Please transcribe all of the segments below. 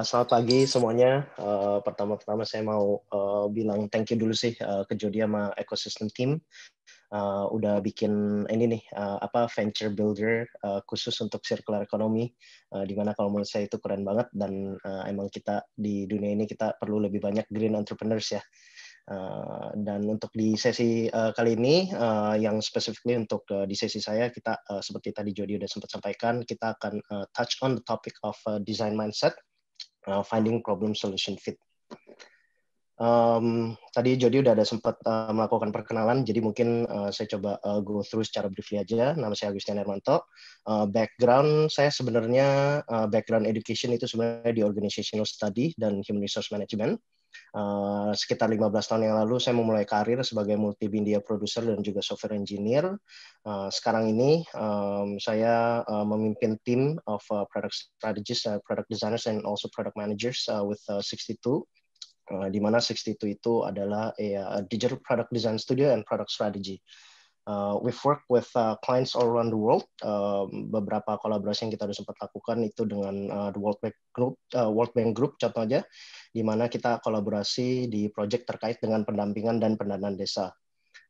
Selamat pagi semuanya. Pertama-tama saya mau bilang thank you dulu sih ke Jody sama Ecosystem Team. Udah bikin ini nih venture builder khusus untuk circular economy, di mana kalau menurut saya itu keren banget, dan emang kita di dunia ini kita perlu lebih banyak green entrepreneurs ya. Dan untuk di sesi kali ini, yang specifically untuk di sesi saya, kita seperti tadi Jody udah sempat sampaikan, kita akan touch on the topic of design mindset, finding problem solution fit. Tadi Jody udah ada sempat melakukan perkenalan, jadi mungkin saya coba go through secara briefly aja. Nama saya Agustin Hermanto. Background saya sebenarnya background education itu sebenarnya di organizational study dan human resource management. Sekitar 15 tahun yang lalu saya memulai karir sebagai multimedia producer dan juga software engineer. Sekarang ini saya memimpin tim of product strategists, product designers, and also product managers with 62. Di mana 62 itu adalah a digital product design studio and product strategy. We've worked with clients all around the world. Beberapa kolaborasi yang kita sudah sempat lakukan itu dengan the World Bank Group contohnya, di mana kita kolaborasi di project terkait dengan pendampingan dan pendanaan desa.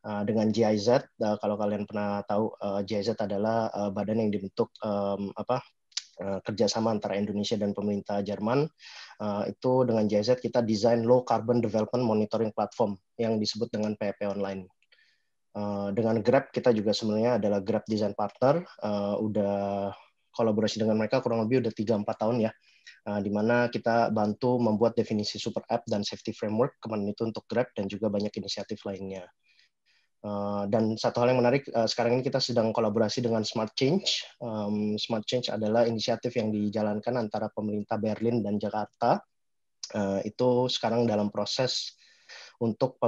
Dengan GIZ, kalau kalian pernah tahu, GIZ adalah badan yang dibentuk kerjasama antara Indonesia dan pemerintah Jerman. Itu dengan GIZ kita desain low carbon development monitoring platform yang disebut dengan PEP Online. Dengan Grab kita juga sebenarnya adalah Grab design partner. Udah kolaborasi dengan mereka kurang lebih udah 3-4 tahun ya, di mana kita bantu membuat definisi super app dan safety framework kemarin itu untuk Grab, dan juga banyak inisiatif lainnya. Dan satu hal yang menarik, sekarang ini kita sedang kolaborasi dengan Smart Change. Smart Change adalah inisiatif yang dijalankan antara pemerintah Berlin dan Jakarta. Itu sekarang dalam proses untuk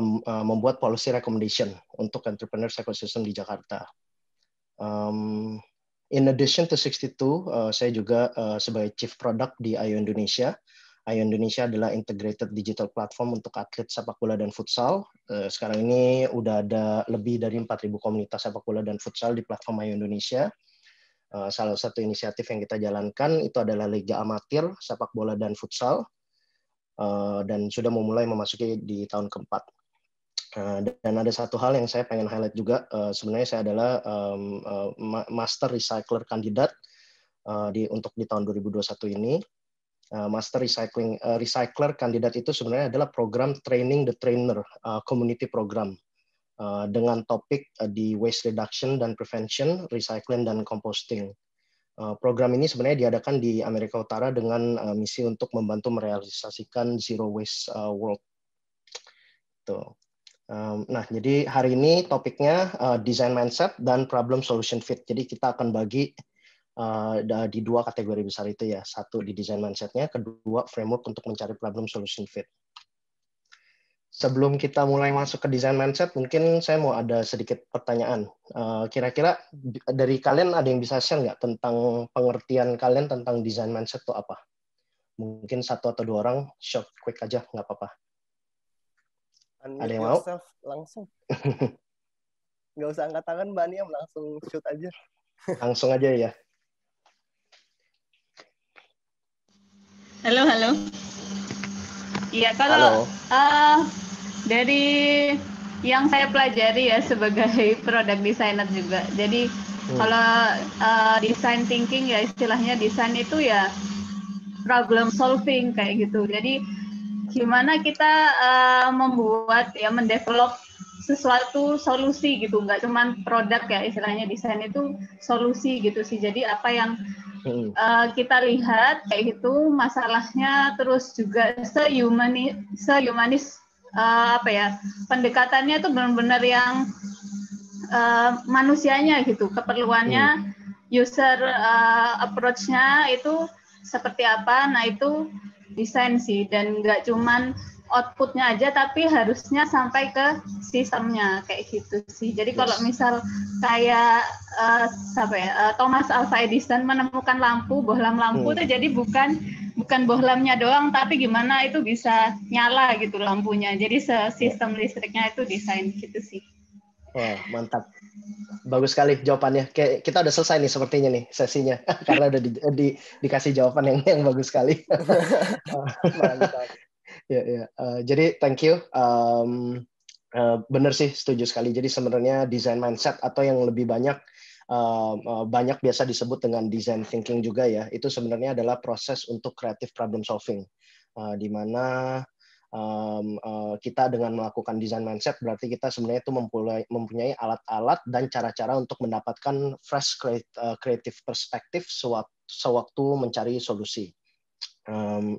membuat policy recommendation untuk entrepreneurs ecosystem di Jakarta. In addition to 62, saya juga sebagai Chief Product di Ayo Indonesia. Ayo Indonesia adalah integrated digital platform untuk atlet sepak bola dan futsal. Sekarang ini udah ada lebih dari 4.000 komunitas sepak bola dan futsal di platform Ayo Indonesia. Salah satu inisiatif yang kita jalankan itu adalah Liga Amatir sepak bola dan futsal, dan sudah memulai memasuki di tahun keempat. Dan ada satu hal yang saya pengen highlight juga, sebenarnya saya adalah Master Recycler kandidat untuk di tahun 2021 ini. Master Recycler kandidat itu sebenarnya adalah program Training the Trainer community program dengan topik di waste reduction dan prevention, recycling dan composting. Program ini sebenarnya diadakan di Amerika Utara dengan misi untuk membantu merealisasikan zero waste world. Tuh. Nah, jadi hari ini topiknya design mindset dan problem solution fit. Jadi kita akan bagi di dua kategori besar itu ya. Satu di design mindset-nya, kedua framework untuk mencari problem solution fit. Sebelum kita mulai masuk ke design mindset, mungkin saya mau ada sedikit pertanyaan. Kira-kira dari kalian ada yang bisa share nggak tentang pengertian kalian tentang design mindset itu apa? Mungkin satu atau dua orang, short, quick aja, nggak apa-apa. Ada yang mau? Langsung. Nggak usah angkat tangan, Mbak Niam, langsung shoot aja. Langsung aja ya. Halo. Iya, kalau dari yang saya pelajari ya sebagai product designer juga. Jadi kalau design thinking ya istilahnya desain itu ya problem solving kayak gitu. Jadi gimana kita membuat ya mendevelop sesuatu solusi gitu, nggak cuma produk ya, istilahnya desain itu solusi gitu sih. Jadi apa yang kita lihat kayak gitu masalahnya, terus juga sehumanis pendekatannya itu benar-benar yang manusianya gitu, keperluannya, user approach-nya itu seperti apa. Nah itu desain sih, dan nggak cuman outputnya aja, tapi harusnya sampai ke sistemnya kayak gitu sih. Jadi kalau misal kayak Thomas Alva Edison menemukan lampu, bohlam lampu itu jadi bukan bohlamnya doang, tapi gimana itu bisa nyala gitu lampunya. Jadi sistem listriknya itu desain gitu sih. Wah, mantap. Bagus sekali jawabannya. Kayak kita udah selesai nih sepertinya nih sesinya karena udah dikasih jawaban yang bagus sekali. Mantap. Ya. Jadi thank you. Bener sih, setuju sekali. Jadi sebenarnya design mindset atau yang lebih banyak biasa disebut dengan design thinking juga ya. Itu sebenarnya adalah proses untuk creative problem solving, di mana kita dengan melakukan design mindset berarti kita sebenarnya itu mempunyai alat-alat dan cara-cara untuk mendapatkan fresh creative perspective sewaktu mencari solusi.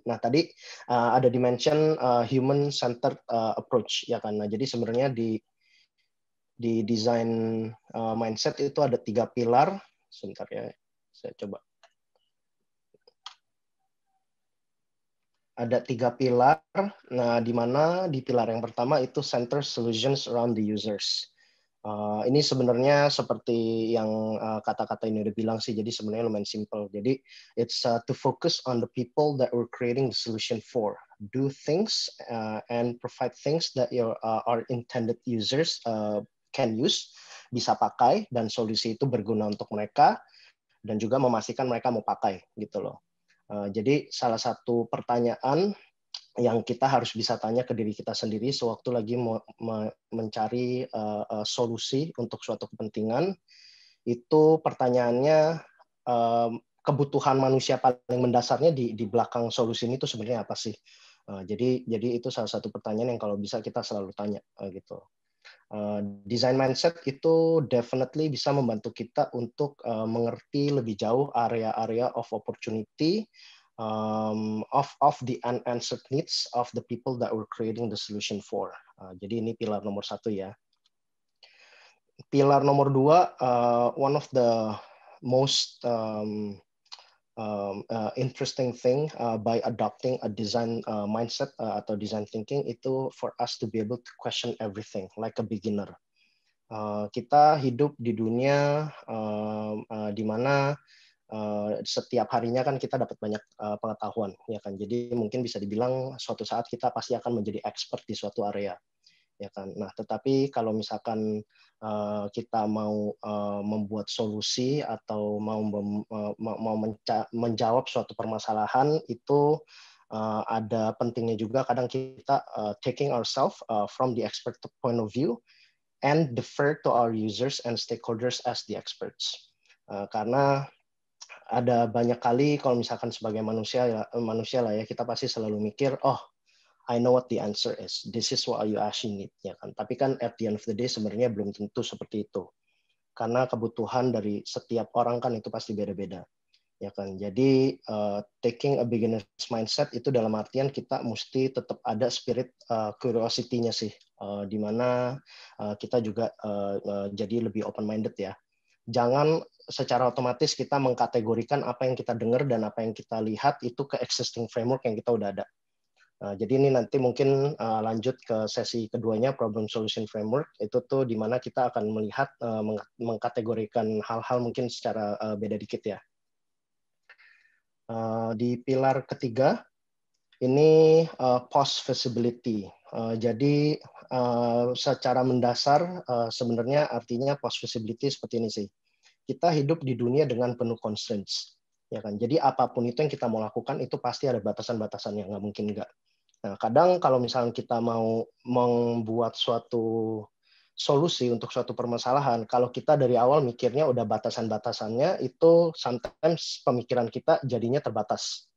Nah tadi ada dimension human centered approach ya kan. Nah, jadi sebenarnya di design mindset itu ada 3 pilar. Sebentar ya, saya coba. Ada 3 pilar. Nah, di mana di pilar yang pertama itu center solutions around the users. Ini sebenarnya seperti yang kata-kata ini udah bilang sih, jadi sebenarnya lumayan simple. Jadi it's to focus on the people that we're creating the solution for. Do things and provide things that our intended users can use, bisa pakai, dan solusi itu berguna untuk mereka, dan juga memastikan mereka mau pakai gitu loh. Jadi salah satu pertanyaan yang kita harus bisa tanya ke diri kita sendiri sewaktu lagi mencari solusi untuk suatu kepentingan, itu pertanyaannya kebutuhan manusia paling mendasarnya di belakang solusi ini itu sebenarnya apa sih? Jadi itu salah satu pertanyaan yang kalau bisa kita selalu tanya gitu. Design mindset itu definitely bisa membantu kita untuk mengerti lebih jauh area-area of opportunity, of the unanswered needs of the people that we're creating the solution for. Jadi ini pilar nomor 1 ya. Pilar nomor 2, one of the most interesting thing by adopting a design mindset atau design thinking itu for us to be able to question everything like a beginner. Kita hidup di dunia di mana setiap harinya kan kita dapat banyak pengetahuan, ya kan. Jadi mungkin bisa dibilang suatu saat kita pasti akan menjadi expert di suatu area, ya kan. Nah, tetapi kalau misalkan kita mau membuat solusi atau mau menjawab suatu permasalahan, itu ada pentingnya juga kadang kita taking ourselves from the expert point of view and defer to our users and stakeholders as the experts. Karena ada banyak kali kalau misalkan sebagai manusia lah ya, kita pasti selalu mikir, oh I know what the answer is. This is what you actually need, ya kan. Tapi kan at the end of the day sebenarnya belum tentu seperti itu. Karena kebutuhan dari setiap orang kan itu pasti beda-beda, ya kan. Jadi taking a beginner's mindset itu dalam artian kita mesti tetap ada spirit curiosity-nya sih, di mana kita juga jadi lebih open minded ya. Jangan secara otomatis kita mengkategorikan apa yang kita dengar dan apa yang kita lihat itu ke existing framework yang kita udah ada. Jadi ini nanti mungkin lanjut ke sesi keduanya, problem solution framework, itu tuh di mana kita akan melihat mengkategorikan hal-hal mungkin secara beda dikit ya. Di pilar ketiga ini post visibility. Jadi secara mendasar sebenarnya artinya post visibility seperti ini sih. Kita hidup di dunia dengan penuh constraints, ya kan. Jadi apapun itu yang kita mau lakukan itu pasti ada batasan-batasannya, nggak mungkin nggak. Nah, kadang kalau misalnya kita mau membuat suatu solusi untuk suatu permasalahan, kalau kita dari awal mikirnya udah batasan-batasannya, itu sometimes pemikiran kita jadinya terbatas,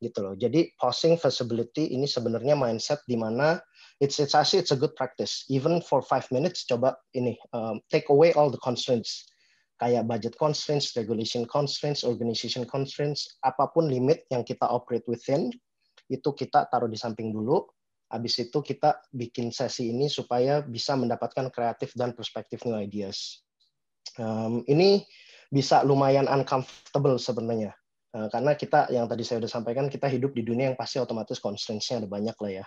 gitu loh. Jadi pausing visibility ini sebenarnya mindset di mana it's a good practice. Even for 5 minutes, coba ini take away all the constraints, kayak budget constraints, regulation constraints, organization constraints, apapun limit yang kita operate within, itu kita taruh di samping dulu. Habis itu kita bikin sesi ini supaya bisa mendapatkan kreatif dan perspektif new ideas. Ini bisa lumayan uncomfortable sebenarnya. Karena kita yang tadi saya udah sampaikan, kita hidup di dunia yang pasti otomatis constraints-nya ada banyak lah ya.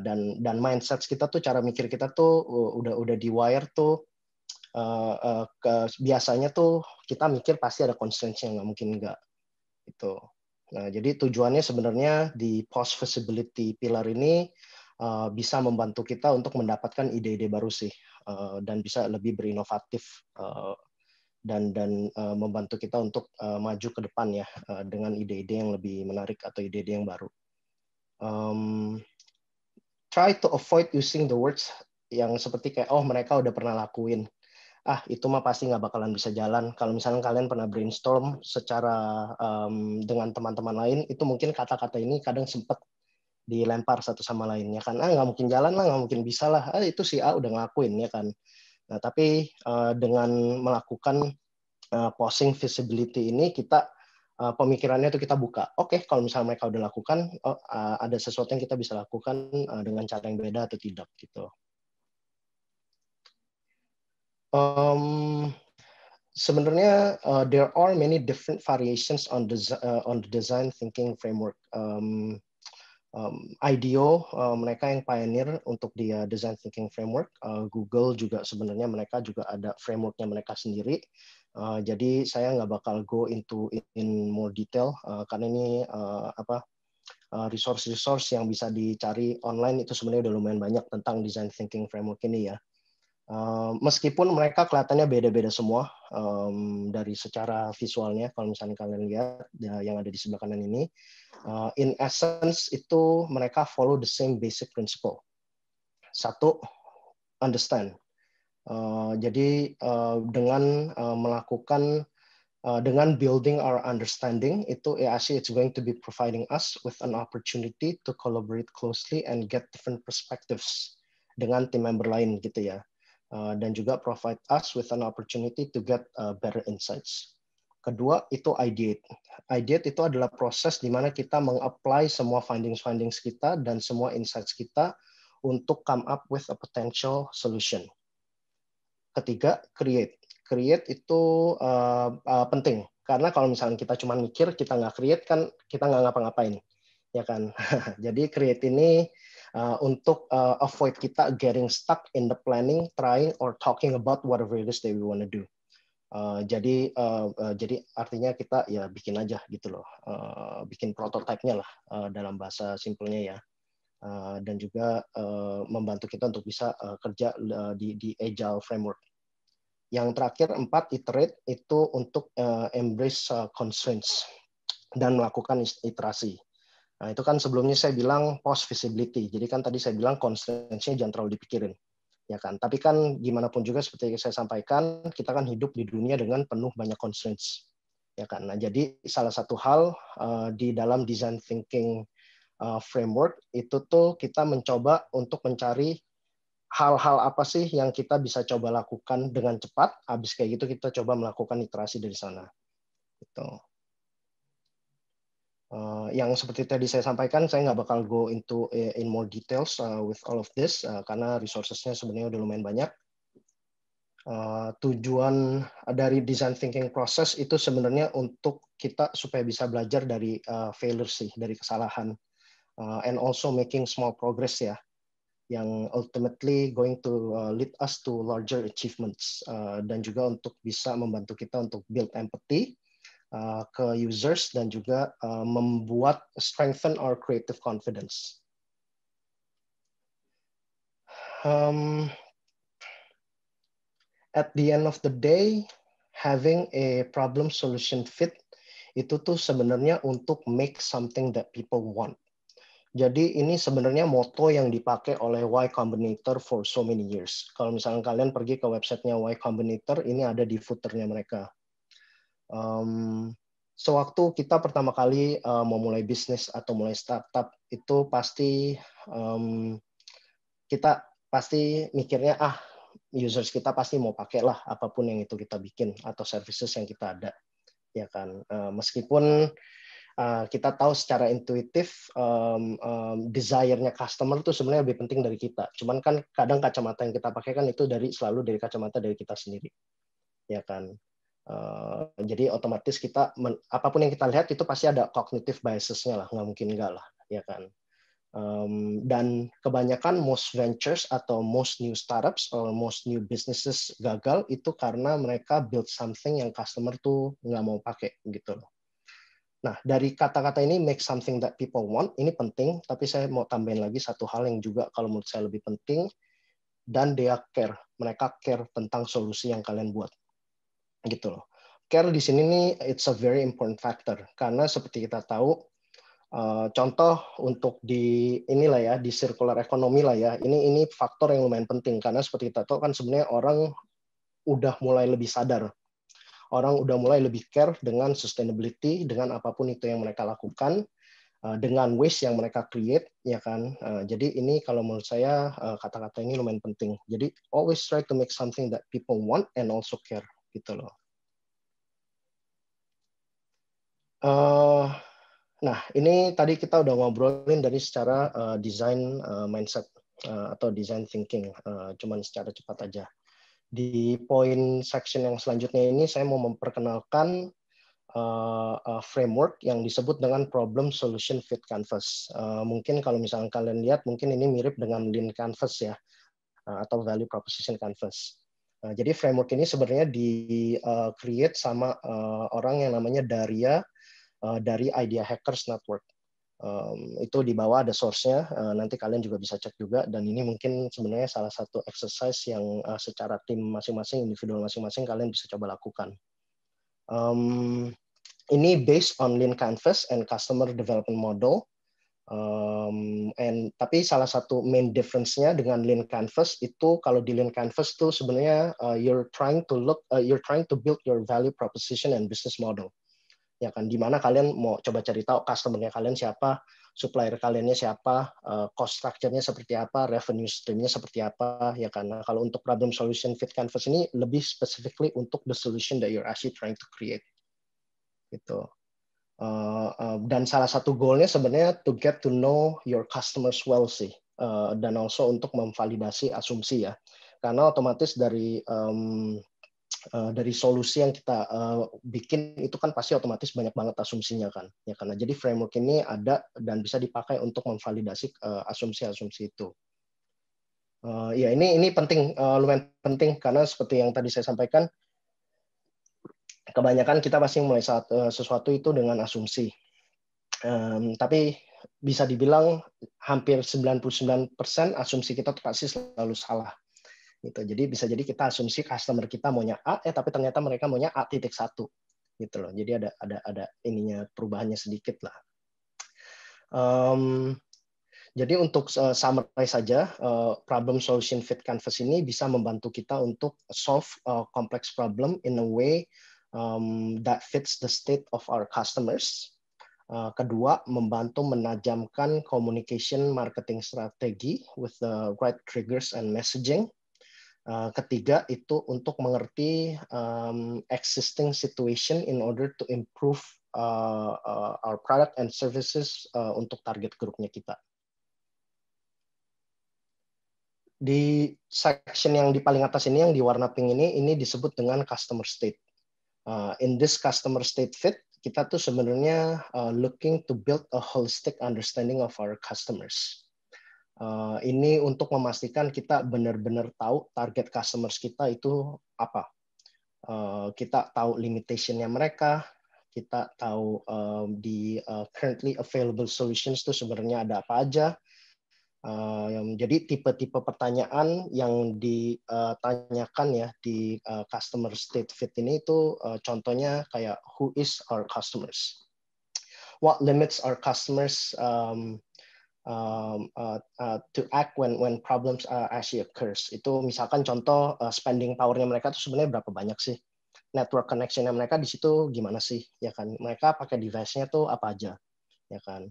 Dan mindset kita tuh, cara mikir kita tuh udah di wire tuh, biasanya tuh kita mikir pasti ada constraints-nya, nggak mungkin nggak gitu. Nah, jadi tujuannya sebenarnya di post visibility pillar ini bisa membantu kita untuk mendapatkan ide-ide baru sih, dan bisa lebih berinovatif, dan membantu kita untuk maju ke depan ya, dengan ide-ide yang lebih menarik atau ide-ide yang baru. Try to avoid using the words yang seperti kayak, oh mereka udah pernah lakuin, itu mah pasti nggak bakalan bisa jalan. Kalau misalnya kalian pernah brainstorm secara dengan teman-teman lain, itu mungkin kata-kata ini kadang sempat dilempar satu sama lainnya kan, nggak mungkin jalan lah, nggak mungkin bisa lah, itu si A udah ngelakuin ya kan. Nah, tapi dengan melakukan posting visibility ini, kita pemikirannya itu kita buka. Oke, kalau misalnya mereka udah lakukan, ada sesuatu yang kita bisa lakukan dengan cara yang beda atau tidak gitu. Sebenarnya there are many different variations on the design thinking framework. IDEO, mereka yang pioneer untuk dia design thinking framework. Google juga sebenarnya mereka juga ada frameworknya mereka sendiri. Jadi saya nggak bakal go into in more detail karena ini resource yang bisa dicari online itu sebenarnya udah lumayan banyak tentang design thinking framework ini ya. Meskipun mereka kelihatannya beda-beda semua dari secara visualnya, kalau misalnya kalian lihat yang ada di sebelah kanan ini, in essence itu mereka follow the same basic principle. Satu, understand. Jadi dengan melakukan dengan building our understanding, itu AIC it's going to be providing us with an opportunity to collaborate closely and get different perspectives dengan tim member lain gitu ya. Dan juga provide us with an opportunity to get better insights. Kedua, itu ideate. Ideate itu adalah proses di mana kita meng-apply semua findings kita dan semua insights kita untuk come up with a potential solution. Ketiga, create. Create itu penting. Karena kalau misalnya kita cuma mikir, kita nggak create, kan kita nggak ngapa-ngapain. Ya kan? Jadi create ini untuk avoid kita getting stuck in the planning, trying, or talking about whatever it is that we want to do. Jadi artinya kita ya bikin aja gitu loh, bikin prototipe-nya lah dalam bahasa simpelnya ya, dan juga membantu kita untuk bisa kerja di agile framework. Yang terakhir 4, iterate, itu untuk embrace constraints dan melakukan iterasi. Nah, itu kan sebelumnya saya bilang post visibility. Jadi kan tadi saya bilang constraints-nya jangan terlalu dipikirin. Ya kan? Tapi kan gimana pun juga seperti yang saya sampaikan, kita kan hidup di dunia dengan penuh banyak constraints. Ya kan? Nah, jadi salah satu hal di dalam design thinking framework itu tuh kita mencoba untuk mencari hal-hal apa sih yang kita bisa coba lakukan dengan cepat. Habis kayak gitu kita coba melakukan iterasi dari sana. Gitu. Yang seperti tadi saya sampaikan, saya nggak bakal go into in more details with all of this karena resources-nya sebenarnya udah lumayan banyak. Tujuan dari design thinking process itu sebenarnya untuk kita supaya bisa belajar dari failure sih, dari kesalahan, and also making small progress ya, yang ultimately going to lead us to larger achievements, dan juga untuk bisa membantu kita untuk build empathy ke users dan juga membuat strengthen our creative confidence. At the end of the day, having a problem solution fit itu tuh sebenarnya untuk make something that people want. Jadi ini sebenarnya moto yang dipakai oleh Y Combinator for so many years. Kalau misalnya kalian pergi ke websitenya Y Combinator, ini ada di footernya mereka. Sewaktu kita pertama kali mau mulai bisnis atau mulai startup, itu pasti kita pasti mikirnya users kita pasti mau pakai lah apapun yang itu kita bikin atau services yang kita ada, ya kan. Meskipun kita tahu secara intuitif desire-nya customer itu sebenarnya lebih penting dari kita. Cuman kan kadang kacamata yang kita pakai kan itu selalu dari kacamata dari kita sendiri, ya kan. Jadi otomatis kita apapun yang kita lihat itu pasti ada cognitive biasesnya lah, nggak mungkin nggak lah, ya kan. Dan kebanyakan most ventures atau most new startups or most new businesses gagal itu karena mereka build something yang customer tuh nggak mau pakai gitu loh. Nah, dari kata-kata ini make something that people want, ini penting, tapi saya mau tambahin lagi satu hal yang juga kalau menurut saya lebih penting, dan they care. Mereka care tentang solusi yang kalian buat. Gitu loh. Care di sini nih, it's a very important factor. Karena seperti kita tahu, contoh untuk di inilah ya, di circular economy lah ya, ini faktor yang lumayan penting. Karena seperti kita tahu kan sebenarnya orang udah mulai lebih sadar. Orang udah mulai lebih care dengan sustainability, dengan apapun itu yang mereka lakukan, dengan waste yang mereka create, ya kan. Jadi ini kalau menurut saya kata-kata ini lumayan penting. Jadi always try to make something that people want and also care, gitu loh. Nah, ini tadi kita udah ngobrolin dari secara design mindset atau design thinking, cuman secara cepat aja. Di poin section yang selanjutnya ini saya mau memperkenalkan framework yang disebut dengan problem solution fit canvas. Mungkin kalau misalnya kalian lihat, mungkin ini mirip dengan lean canvas ya, atau value proposition canvas. Jadi framework ini sebenarnya di-create sama orang yang namanya Daria dari Idea Hackers Network. Itu di bawah ada source-nya, nanti kalian juga bisa cek juga, dan ini mungkin sebenarnya salah satu exercise yang secara tim masing-masing, individual masing-masing kalian bisa coba lakukan. Ini based on Lean Canvas and Customer Development Model. Tapi salah satu main difference-nya dengan Lean Canvas itu, kalau di Lean Canvas itu sebenarnya you're trying to build your value proposition and business model. Ya kan, di mana kalian mau coba cari tahu customer-nya kalian siapa, supplier kaliannya siapa, cost structure-nya seperti apa, revenue stream-nya seperti apa, ya kan. Nah, kalau untuk problem solution fit canvas ini lebih specifically untuk the solution that you're actually trying to create. Gitu. Dan salah satu goalnya sebenarnya to get to know your customers well sih, dan also untuk memvalidasi asumsi ya, karena otomatis dari solusi yang kita bikin itu kan pasti otomatis banyak banget asumsinya kan, ya karena jadi framework ini ada dan bisa dipakai untuk memvalidasi asumsi-asumsi itu. Ya ini penting, lumayan penting, karena seperti yang tadi saya sampaikan, kebanyakan kita pasti mulai sesuatu itu dengan asumsi. Tapi bisa dibilang hampir 99% asumsi kita tuh pasti selalu salah. Gitu. Jadi bisa jadi kita asumsi customer kita maunya A, tapi ternyata mereka maunya A.1. Gitu loh. Jadi ada ininya, perubahannya sedikit lah. Jadi untuk summarize saja, problem solution fit canvas ini bisa membantu kita untuk solve complex problem in a way that fits the state of our customers. Kedua, membantu menajamkan communication marketing strategi with the right triggers and messaging. Ketiga, itu untuk mengerti existing situation in order to improve our product and services untuk target grupnya kita. Di section yang di paling atas ini, yang di warna pink ini disebut dengan customer state. In this customer state fit, kita tuh sebenarnya looking to build a holistic understanding of our customers. Ini untuk memastikan kita benar-benar tahu target customers kita itu apa. Kita tahu limitation-nya mereka, kita tahu di currently available solutions itu sebenarnya ada apa aja. Jadi tipe-tipe pertanyaan yang ditanyakan ya di customer state fit ini itu contohnya kayak who is our customers, what limits our customers to act when problems actually occurs. Itu misalkan contoh spending power-nya mereka itu sebenarnya berapa banyak sih, network connection-nya mereka di situ gimana sih, ya kan, mereka pakai device-nya tuh apa aja, ya kan.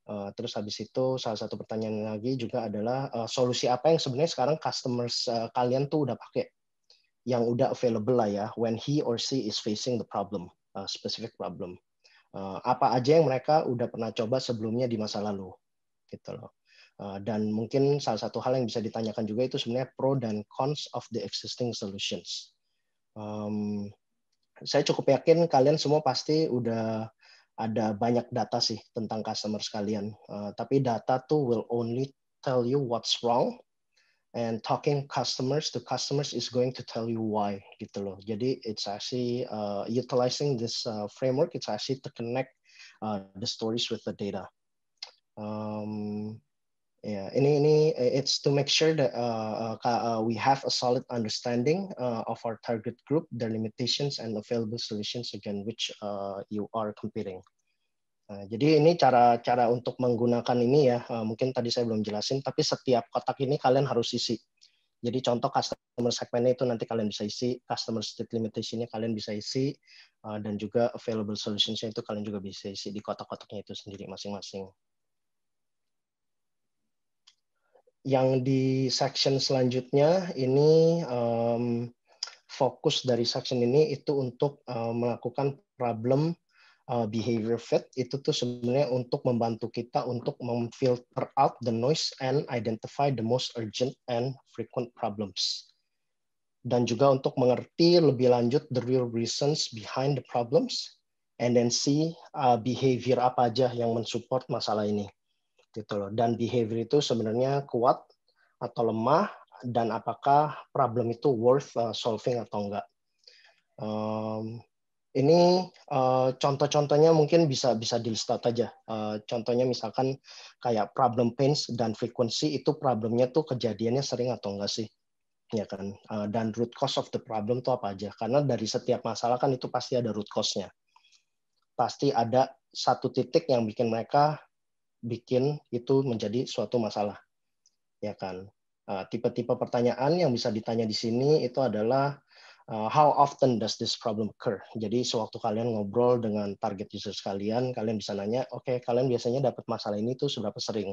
Terus habis itu salah satu pertanyaan lagi juga adalah solusi apa yang sebenarnya sekarang customers kalian tuh udah pakai, yang udah available lah ya, when he or she is facing the problem, specific problem. Apa aja yang mereka udah pernah coba sebelumnya di masa lalu, gitu loh. Dan mungkin salah satu hal yang bisa ditanyakan juga itu sebenarnya pro dan cons of the existing solutions. saya cukup yakin kalian semua pasti udah ada banyak data sih tentang customer sekalian. Tapi data tuh will only tell you what's wrong, and talking customers to customers is going to tell you why gitu loh. Jadi it's actually utilizing this framework, it's actually to connect the stories with the data. Ini it's to make sure that we have a solid understanding of our target group, their limitations and available solutions against which you are competing. Jadi ini cara untuk menggunakan ini ya, mungkin tadi saya belum jelasin, tapi setiap kotak ini kalian harus isi. Jadi contoh customer segmentnya itu nanti kalian bisa isi, customer state limitation-nya kalian bisa isi, dan juga available solutions-nya itu kalian juga bisa isi di kotak-kotaknya itu sendiri masing-masing. Yang di section selanjutnya ini fokus dari section ini itu untuk melakukan problem behavior fit. Itu tuh sebenarnya untuk membantu kita untuk memfilter out the noise and identify the most urgent and frequent problems. Dan juga untuk mengerti lebih lanjut the real reasons behind the problems and then see behavior apa aja yang mensupport masalah ini. Gitu loh. Dan behavior itu sebenarnya kuat atau lemah dan apakah problem itu worth solving atau enggak. Ini contoh-contohnya mungkin bisa di list out aja. Contohnya misalkan kayak problem pains dan frequency itu problemnya tuh kejadiannya sering atau enggak sih, ya kan? Dan root cause of the problem tuh apa aja? Karena dari setiap masalah kan itu pasti ada root cause-nya. Pasti ada satu titik yang bikin mereka bikin itu menjadi suatu masalah, ya kan? Tipe-tipe pertanyaan yang bisa ditanya di sini itu adalah how often does this problem occur? Jadi sewaktu kalian ngobrol dengan target user kalian bisa nanya, oke, kalian biasanya dapat masalah ini tuh seberapa sering?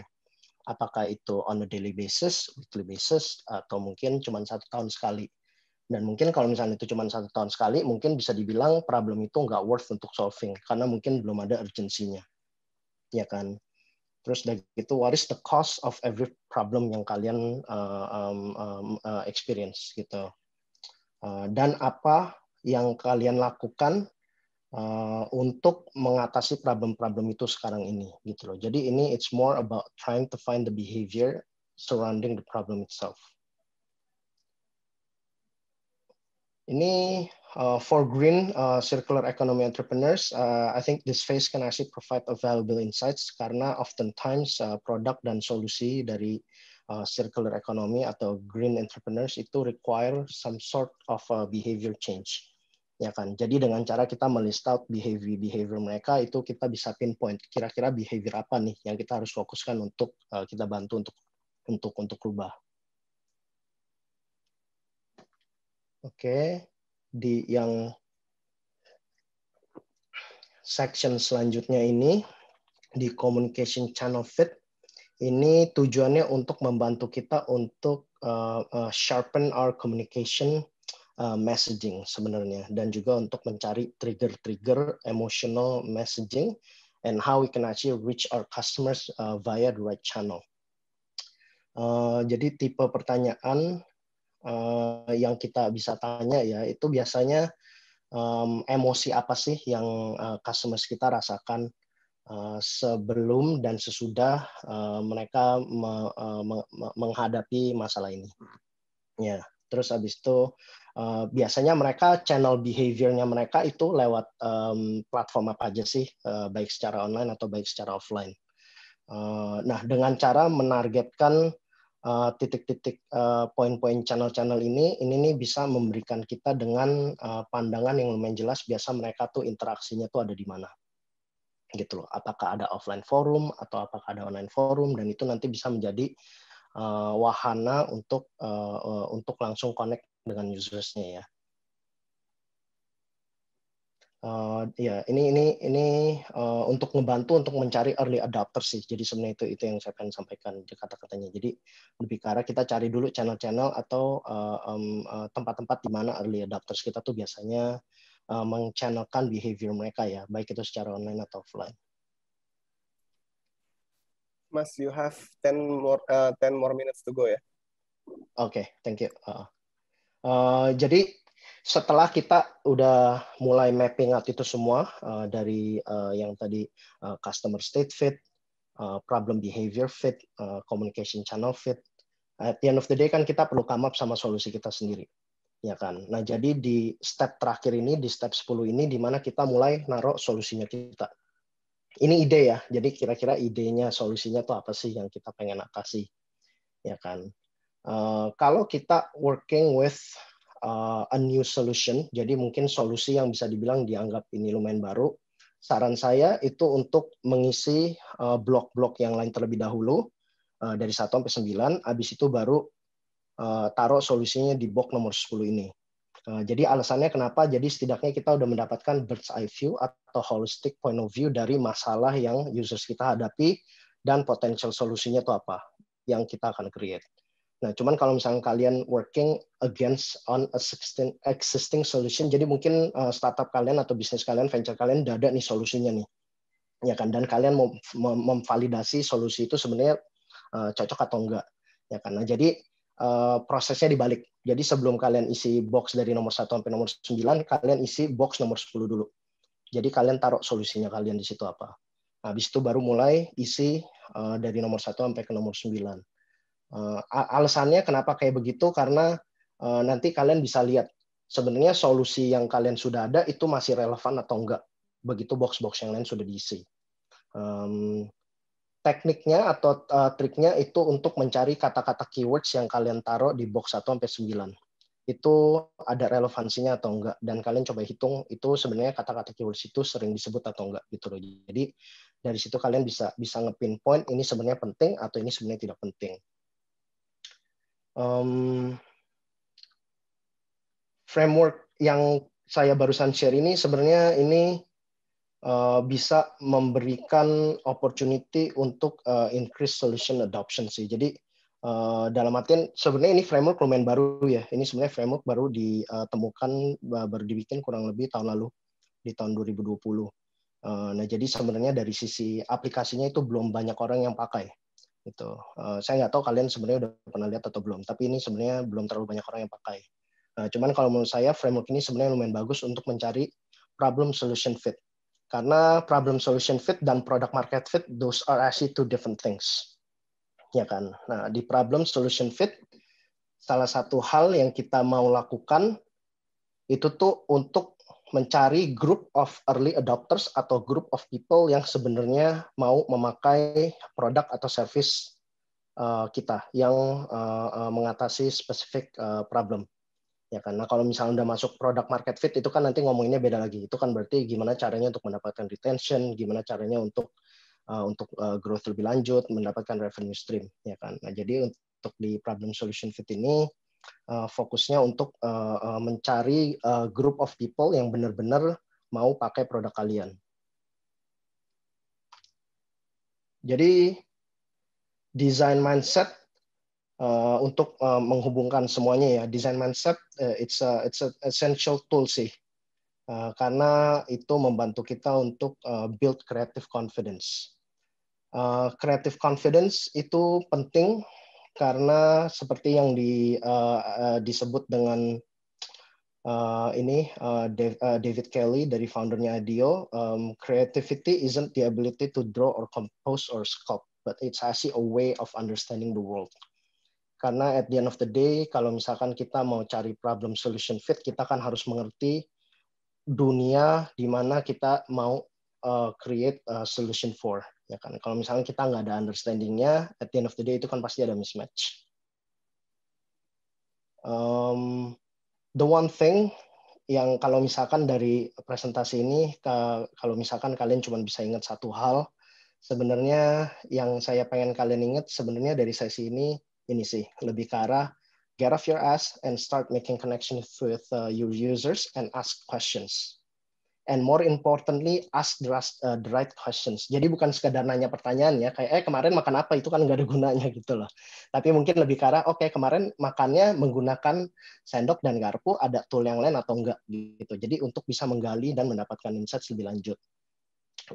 Apakah itu on a daily basis, weekly basis, atau mungkin cuma 1 tahun sekali? Dan mungkin kalau misalnya itu cuma 1 tahun sekali, mungkin bisa dibilang problem itu nggak worth untuk solving, karena mungkin belum ada urgensinya, ya kan? Terus dari itu, what is the cost of every problem yang kalian experience gitu? Dan apa yang kalian lakukan untuk mengatasi problem-problem itu sekarang ini gitu loh. Jadi ini it's more about trying to find the behavior surrounding the problem itself. Ini for green circular economy entrepreneurs, I think this phase can actually provide valuable insights karena oftentimes produk dan solusi dari circular economy atau green entrepreneurs itu require some sort of behavior change, ya kan? Jadi dengan cara kita melist out behavior mereka itu kita bisa pinpoint kira-kira behavior apa nih yang kita harus fokuskan untuk kita bantu untuk rubah. Oke, di yang section selanjutnya ini di communication channel fit. Ini tujuannya untuk membantu kita untuk sharpen our communication messaging sebenarnya, dan juga untuk mencari trigger emotional messaging and how we can actually reach our customers via the right channel. Jadi tipe pertanyaan yang kita bisa tanya ya itu biasanya emosi apa sih yang customers kita rasakan sebelum dan sesudah mereka menghadapi masalah ini. Ya, terus habis itu biasanya mereka channel behavior-nya mereka itu lewat platform apa aja sih, baik secara online atau baik secara offline. Nah, dengan cara menargetkan titik-titik poin-poin channel-channel ini nih bisa memberikan kita dengan pandangan yang lumayan jelas biasa mereka tuh interaksinya tuh ada di mana. Gitu loh. Apakah ada offline forum atau apakah ada online forum, dan itu nanti bisa menjadi wahana untuk langsung connect dengan usersnya ya. Ya ini untuk ngebantu untuk mencari early adopter sih. Jadi sebenarnya itu yang saya pengen sampaikan di kata-katanya. Jadi lebih ke arah kita cari dulu channel-channel atau tempat-tempat di mana early adopters kita tuh biasanya meng-channelkan behavior mereka ya, baik itu secara online atau offline. Mas, you have 10 more minutes to go ya. Oke, thank you. Jadi setelah kita udah mulai mapping out itu semua dari yang tadi customer state fit, problem behavior fit, communication channel fit, at the end of the day kan kita perlu come up sama solusi kita sendiri, ya kan. Nah jadi di step terakhir ini, di step 10 ini, di mana kita mulai naruh solusinya kita. Ini ide ya, jadi kira-kira idenya, solusinya tuh apa sih yang kita pengen kasih, ya kan. Kalau kita working with a new solution, jadi mungkin solusi yang bisa dibilang dianggap ini lumayan baru, saran saya itu untuk mengisi blok-blok yang lain terlebih dahulu, dari 1 sampai 9, habis itu baru taruh solusinya di box nomor 10 ini. Jadi alasannya kenapa? Jadi setidaknya kita udah mendapatkan bird's eye view atau holistic point of view dari masalah yang users kita hadapi dan potential solusinya itu apa yang kita akan create. Nah, cuman kalau misalnya kalian working against on existing solution, jadi mungkin startup kalian atau bisnis kalian, venture kalian udah ada nih solusinya nih, ya kan? Dan kalian mau memvalidasi solusi itu sebenarnya cocok atau enggak, ya kan? Nah, jadi prosesnya dibalik. Jadi sebelum kalian isi box dari nomor 1 sampai nomor 9, kalian isi box nomor 10 dulu. Jadi kalian taruh solusinya kalian di situ apa. Habis itu baru mulai isi dari nomor 1 sampai ke nomor 9. Alasannya kenapa kayak begitu, karena nanti kalian bisa lihat sebenarnya solusi yang kalian sudah ada itu masih relevan atau enggak, begitu box-box yang lain sudah diisi. Tekniknya atau triknya itu untuk mencari kata-kata keywords yang kalian taruh di box 1 sampai 9. Itu ada relevansinya atau enggak, dan kalian coba hitung itu sebenarnya kata-kata keywords itu sering disebut atau enggak gitu loh. Jadi dari situ kalian bisa nge-pinpoint ini sebenarnya penting atau ini sebenarnya tidak penting. Framework yang saya barusan share ini sebenarnya ini bisa memberikan opportunity untuk increase solution adoption sih. Jadi dalam artian sebenarnya ini framework lumayan baru ya. Ini sebenarnya framework baru ditemukan, baru dibikin kurang lebih tahun lalu, di tahun 2020. Nah jadi sebenarnya dari sisi aplikasinya itu belum banyak orang yang pakai. Gitu. Saya nggak tahu kalian sebenarnya udah pernah lihat atau belum, tapi ini sebenarnya belum terlalu banyak orang yang pakai. Cuman kalau menurut saya framework ini sebenarnya lumayan bagus untuk mencari problem solution fit. Karena problem solution fit dan product market fit, those are actually two different things. Ya kan? Nah, di problem solution fit, salah satu hal yang kita mau lakukan itu tuh untuk mencari group of early adopters atau group of people yang sebenarnya mau memakai produk atau service kita yang mengatasi spesifik problem. Ya kan? Nah, kalau misalnya udah masuk product market fit itu kan nanti ngomonginnya beda lagi. Itu kan berarti gimana caranya untuk mendapatkan retention, gimana caranya untuk growth lebih lanjut, mendapatkan revenue stream, ya kan. Nah, jadi untuk di problem solution fit ini fokusnya untuk mencari group of people yang benar-benar mau pakai produk kalian. Jadi design mindset untuk menghubungkan semuanya ya, design mindset it's a essential tool sih, karena itu membantu kita untuk build creative confidence. Creative confidence itu penting karena seperti yang disebut dengan David Kelly dari foundernya IDEO, creativity isn't the ability to draw or compose or sculpt, but it's actually a way of understanding the world. Karena at the end of the day, kalau misalkan kita mau cari problem solution fit, kita kan harus mengerti dunia di mana kita mau create a solution for. Ya kan? Kalau misalnya kita nggak ada understanding-nya, at the end of the day itu kan pasti ada mismatch. The one thing yang kalau misalkan dari presentasi ini, kalau misalkan kalian cuma bisa ingat satu hal, sebenarnya yang saya pengen kalian ingat sebenarnya dari sesi ini sih, lebih ke arah get off your ass and start making connections with your users and ask questions. And more importantly, ask the right questions. Jadi bukan sekadar nanya pertanyaan ya, kayak kemarin makan apa, itu kan nggak ada gunanya gitu loh. Tapi mungkin lebih ke arah, oke, kemarin makannya menggunakan sendok dan garpu, ada tool yang lain atau enggak gitu. Jadi untuk bisa menggali dan mendapatkan insights lebih lanjut.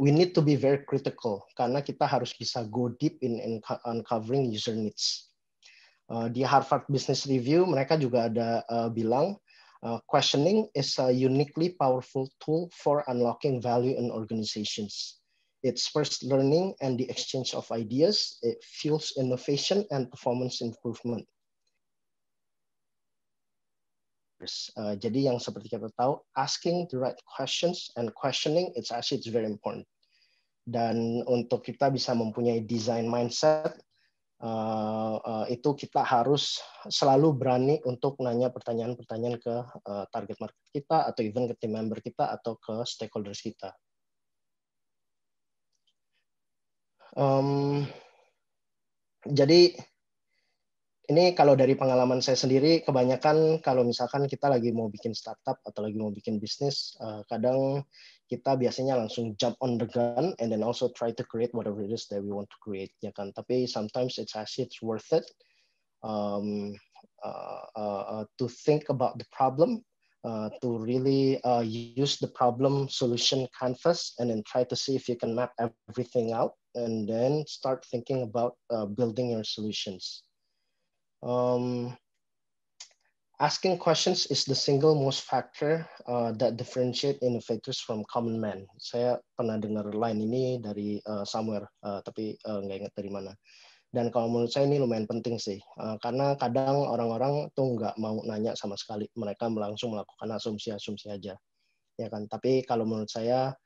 We need to be very critical karena kita harus bisa go deep in uncovering user needs. Di Harvard Business Review mereka juga ada bilang Questioning is a uniquely powerful tool for unlocking value in organizations. It spurs learning and the exchange of ideas. It fuels innovation and performance improvement. Jadi yang seperti kita tahu, asking the right questions and questioning, it's very important. Dan untuk kita bisa mempunyai design mindset, itu kita harus selalu berani untuk nanya pertanyaan-pertanyaan ke target market kita, atau even ke tim member kita, atau ke stakeholders kita. Jadi ini kalau dari pengalaman saya sendiri, kebanyakan kalau misalkan kita lagi mau bikin startup atau lagi mau bikin bisnis, kadang kita biasanya langsung jump on the gun and then also try to create whatever it is that we want to create, ya kan? Tapi sometimes it's worth it to think about the problem, to really use the problem solution canvas and then try to see if you can map everything out and then start thinking about building your solutions. Asking questions is the single most factor that differentiate innovators from common men. Saya pernah dengar line ini dari somewhere, tapi nggak ingat dari mana. Dan kalau menurut saya ini lumayan penting sih, karena kadang orang-orang tuh nggak mau nanya sama sekali, mereka langsung melakukan asumsi-asumsi aja, ya kan. Tapi kalau menurut saya,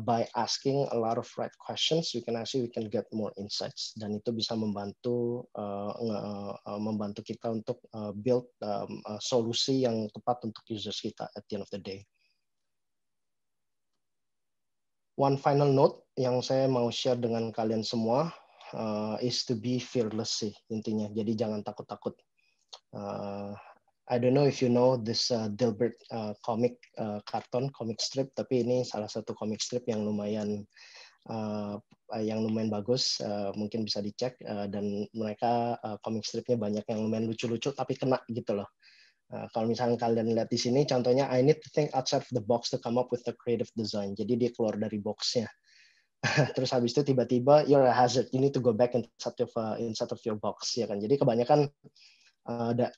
by asking a lot of right questions, we can get more insights, dan itu bisa membantu kita untuk build solusi yang tepat untuk users kita at the end of the day. One final note yang saya mau share dengan kalian semua is to be fearless sih intinya. Jadi jangan takut-takut. I don't know if you know this Dilbert comic strip, tapi ini salah satu comic strip yang lumayan bagus, mungkin bisa dicek, dan mereka comic stripnya banyak yang lumayan lucu-lucu tapi kena gitu loh. Kalau misalnya kalian lihat di sini, contohnya I need to think outside of the box to come up with a creative design. Jadi dia keluar dari boxnya. Terus habis itu tiba-tiba you're a hazard, you need to go back inside of your box, ya kan. Jadi kebanyakan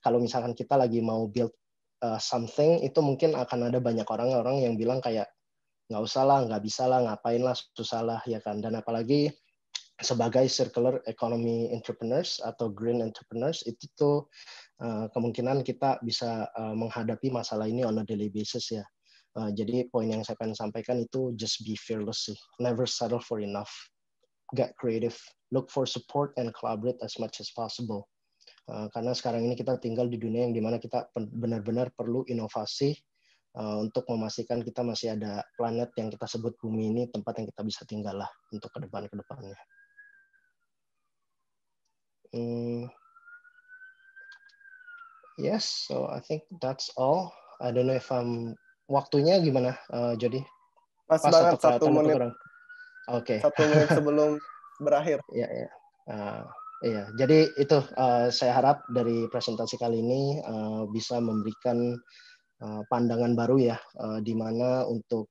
kalau misalkan kita lagi mau build something, itu mungkin akan ada banyak orang-orang yang bilang kayak nggak usah lah, nggak bisa lah, ngapain lah, susah lah, ya kan. Dan apalagi sebagai circular economy entrepreneurs atau green entrepreneurs, itu tuh kemungkinan kita bisa menghadapi masalah ini on a daily basis ya. Jadi poin yang saya pengen sampaikan itu just be fearless sih, never settle for enough, get creative, look for support and collaborate as much as possible. Karena sekarang ini kita tinggal di dunia yang dimana kita benar-benar perlu inovasi untuk memastikan kita masih ada planet yang kita sebut bumi ini tempat yang kita bisa tinggal lah untuk kedepannya. Yes, so I think that's all. I don't know if waktunya gimana, Jody? Pas banget 1 menit. Oke. 1 menit sebelum berakhir. Iya, iya. Iya, jadi itu saya harap dari presentasi kali ini bisa memberikan pandangan baru ya, di mana untuk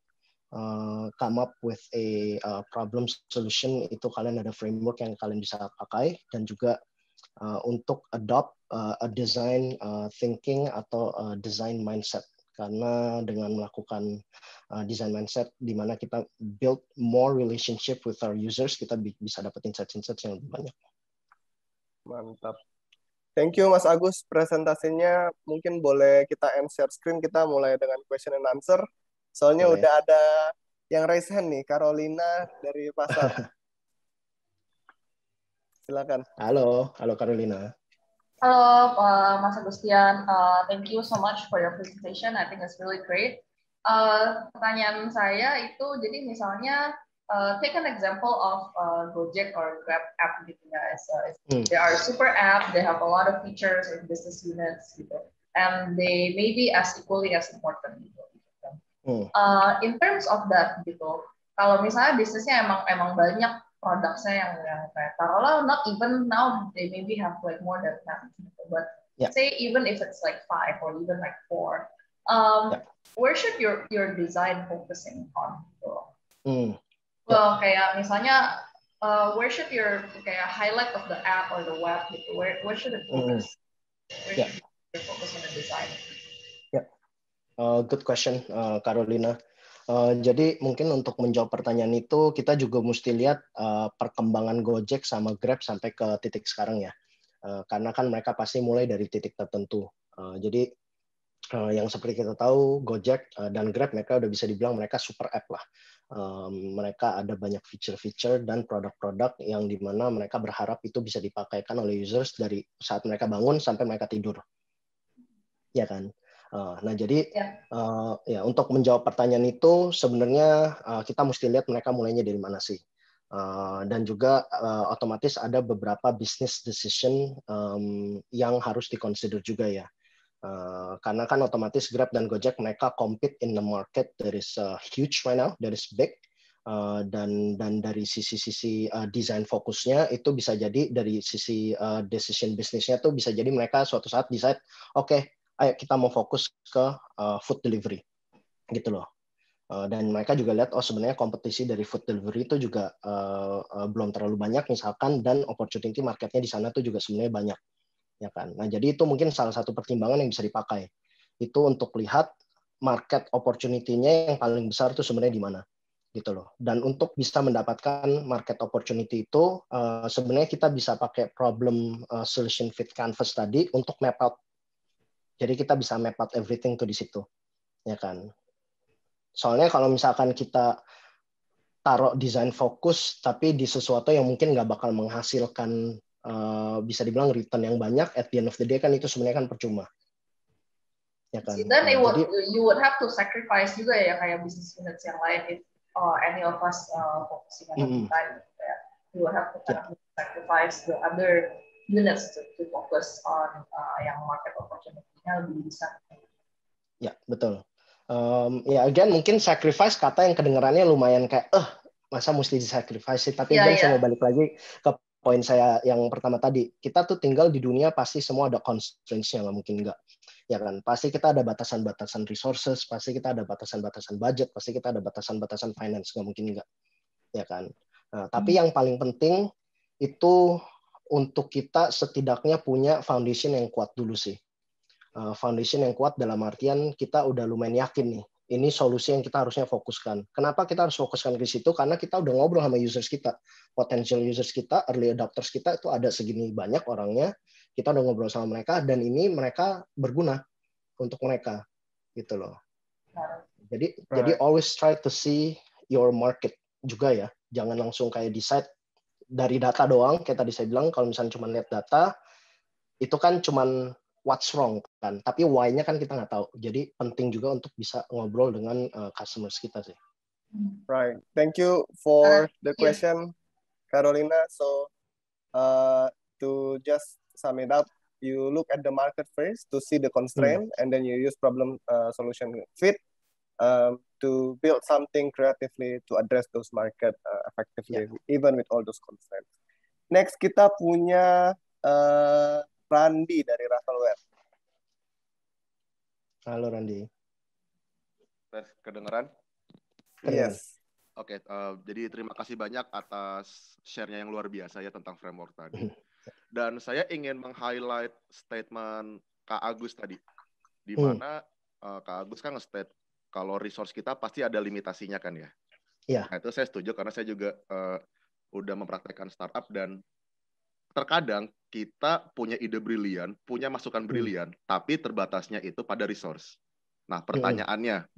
come up with a problem solution itu kalian ada framework yang kalian bisa pakai, dan juga untuk adopt a design thinking atau design mindset, karena dengan melakukan design mindset di mana kita build more relationship with our users, kita bisa dapat insights yang lebih banyak. Mantap. Thank you Mas Agus, presentasinya mungkin boleh kita end share screen, kita mulai dengan question and answer. Soalnya boleh. Udah ada yang raise hand nih, Carolina dari Pasar. Silakan. Halo Carolina. Halo Mas Agustian, thank you so much for your presentation. I think it's really great. Pertanyaan saya itu, jadi misalnya take an example of Gojek or Grab app gitu guys. They are super app, they have a lot of features and business units gitu, and they may be as equally as important gitu. In terms of that gitu, kalau misalnya bisnisnya emang banyak produknya yang kayak taruhlah not even now they maybe have like more than 10 gitu, but say even if it's like 5 or even like 4, where should your design focusing on gitu? Well, kayak misalnya, where should your kayak highlight of the app or the web gitu? Where should it focus? Where should you focus on the design? Good question, Carolina. Jadi mungkin untuk menjawab pertanyaan itu, kita juga mesti lihat perkembangan Gojek sama Grab sampai ke titik sekarang ya. Karena kan mereka pasti mulai dari titik tertentu. Jadi yang seperti kita tahu, Gojek dan Grab mereka udah bisa dibilang mereka super app lah. Mereka ada banyak feature-feature dan produk-produk yang dimana mereka berharap itu bisa dipakaikan oleh users dari saat mereka bangun sampai mereka tidur. Ya kan? Nah, jadi ya untuk menjawab pertanyaan itu sebenarnya kita mesti lihat mereka mulainya dari mana sih. Dan juga otomatis ada beberapa business decision yang harus diconsider juga ya. Karena kan otomatis Grab dan Gojek mereka compete in the market that is huge right now, that is big. Dan dari sisi desain fokusnya itu bisa jadi dari sisi decision bisnisnya tuh bisa jadi mereka suatu saat decide oke, ayo kita mau fokus ke food delivery gitu loh. Dan mereka juga lihat sebenarnya kompetisi dari food delivery itu juga belum terlalu banyak misalkan, dan opportunity marketnya di sana tuh juga sebenarnya banyak ya kan. Nah, jadi itu mungkin salah satu pertimbangan yang bisa dipakai itu untuk lihat market opportunity-nya yang paling besar itu sebenarnya di mana gitu loh. Dan untuk bisa mendapatkan market opportunity itu sebenarnya kita bisa pakai problem solution fit canvas tadi untuk map out. Jadi kita bisa map out everything tuh di situ, ya kan. Soalnya kalau misalkan kita taruh desain fokus, tapi di sesuatu yang mungkin nggak bakal menghasilkan bisa dibilang return yang banyak, at the end of the day kan itu sebenarnya kan percuma, ya kan. Then you would have to sacrifice juga ya kayak business units yang lain. If any of us focusing on time, you would have to kind of sacrifice the other units to focus on yang market opportunity-nya lebih besar. Ya, betul. Ya, again, mungkin sacrifice kata yang kedengarannya lumayan kayak, masa mesti disacrifice sih. Tapi saya mau balik lagi ke poin saya yang pertama tadi. Kita tuh tinggal di dunia pasti semua ada constraints-nya, nggak mungkin nggak. Ya kan, pasti kita ada batasan-batasan resources, pasti kita ada batasan-batasan budget, pasti kita ada batasan-batasan finance, nggak mungkin nggak. Ya kan. Nah, tapi yang paling penting itu untuk kita setidaknya punya foundation yang kuat dulu sih. Foundation yang kuat dalam artian kita udah lumayan yakin nih, ini solusi yang kita harusnya fokuskan. Kenapa kita harus fokuskan ke situ? Karena kita udah ngobrol sama users kita, potential users kita, early adopters kita itu ada segini banyak orangnya, kita udah ngobrol sama mereka, dan ini mereka berguna untuk mereka, gitu loh. Jadi always try to see your market juga ya, jangan langsung kayak decide dari data doang, kayak tadi saya bilang, kalau misalnya cuma lihat data, itu kan cuman what's wrong kan, tapi why-nya kan kita nggak tahu. Jadi penting juga untuk bisa ngobrol dengan customers kita sih. Right. Thank you for the question, Carolina. So to just sum it up, you look at the market first to see the constraint, and then you use problem solution fit to build something creatively to address those market effectively, even with all those constraints. Next kita punya Randi dari Ravelware. Halo Randi. Kedengeran? Yes. Oke, jadi terima kasih banyak atas share-nya yang luar biasa ya tentang framework tadi. Dan saya ingin meng-highlight statement Kak Agus tadi, di mana Kak Agus kan nge-state kalau resource kita pasti ada limitasinya kan ya. Iya. Nah, itu saya setuju karena saya juga udah mempraktekkan startup, dan terkadang kita punya ide brilian, punya masukan brilian, tapi terbatasnya itu pada resource. Nah, pertanyaannya,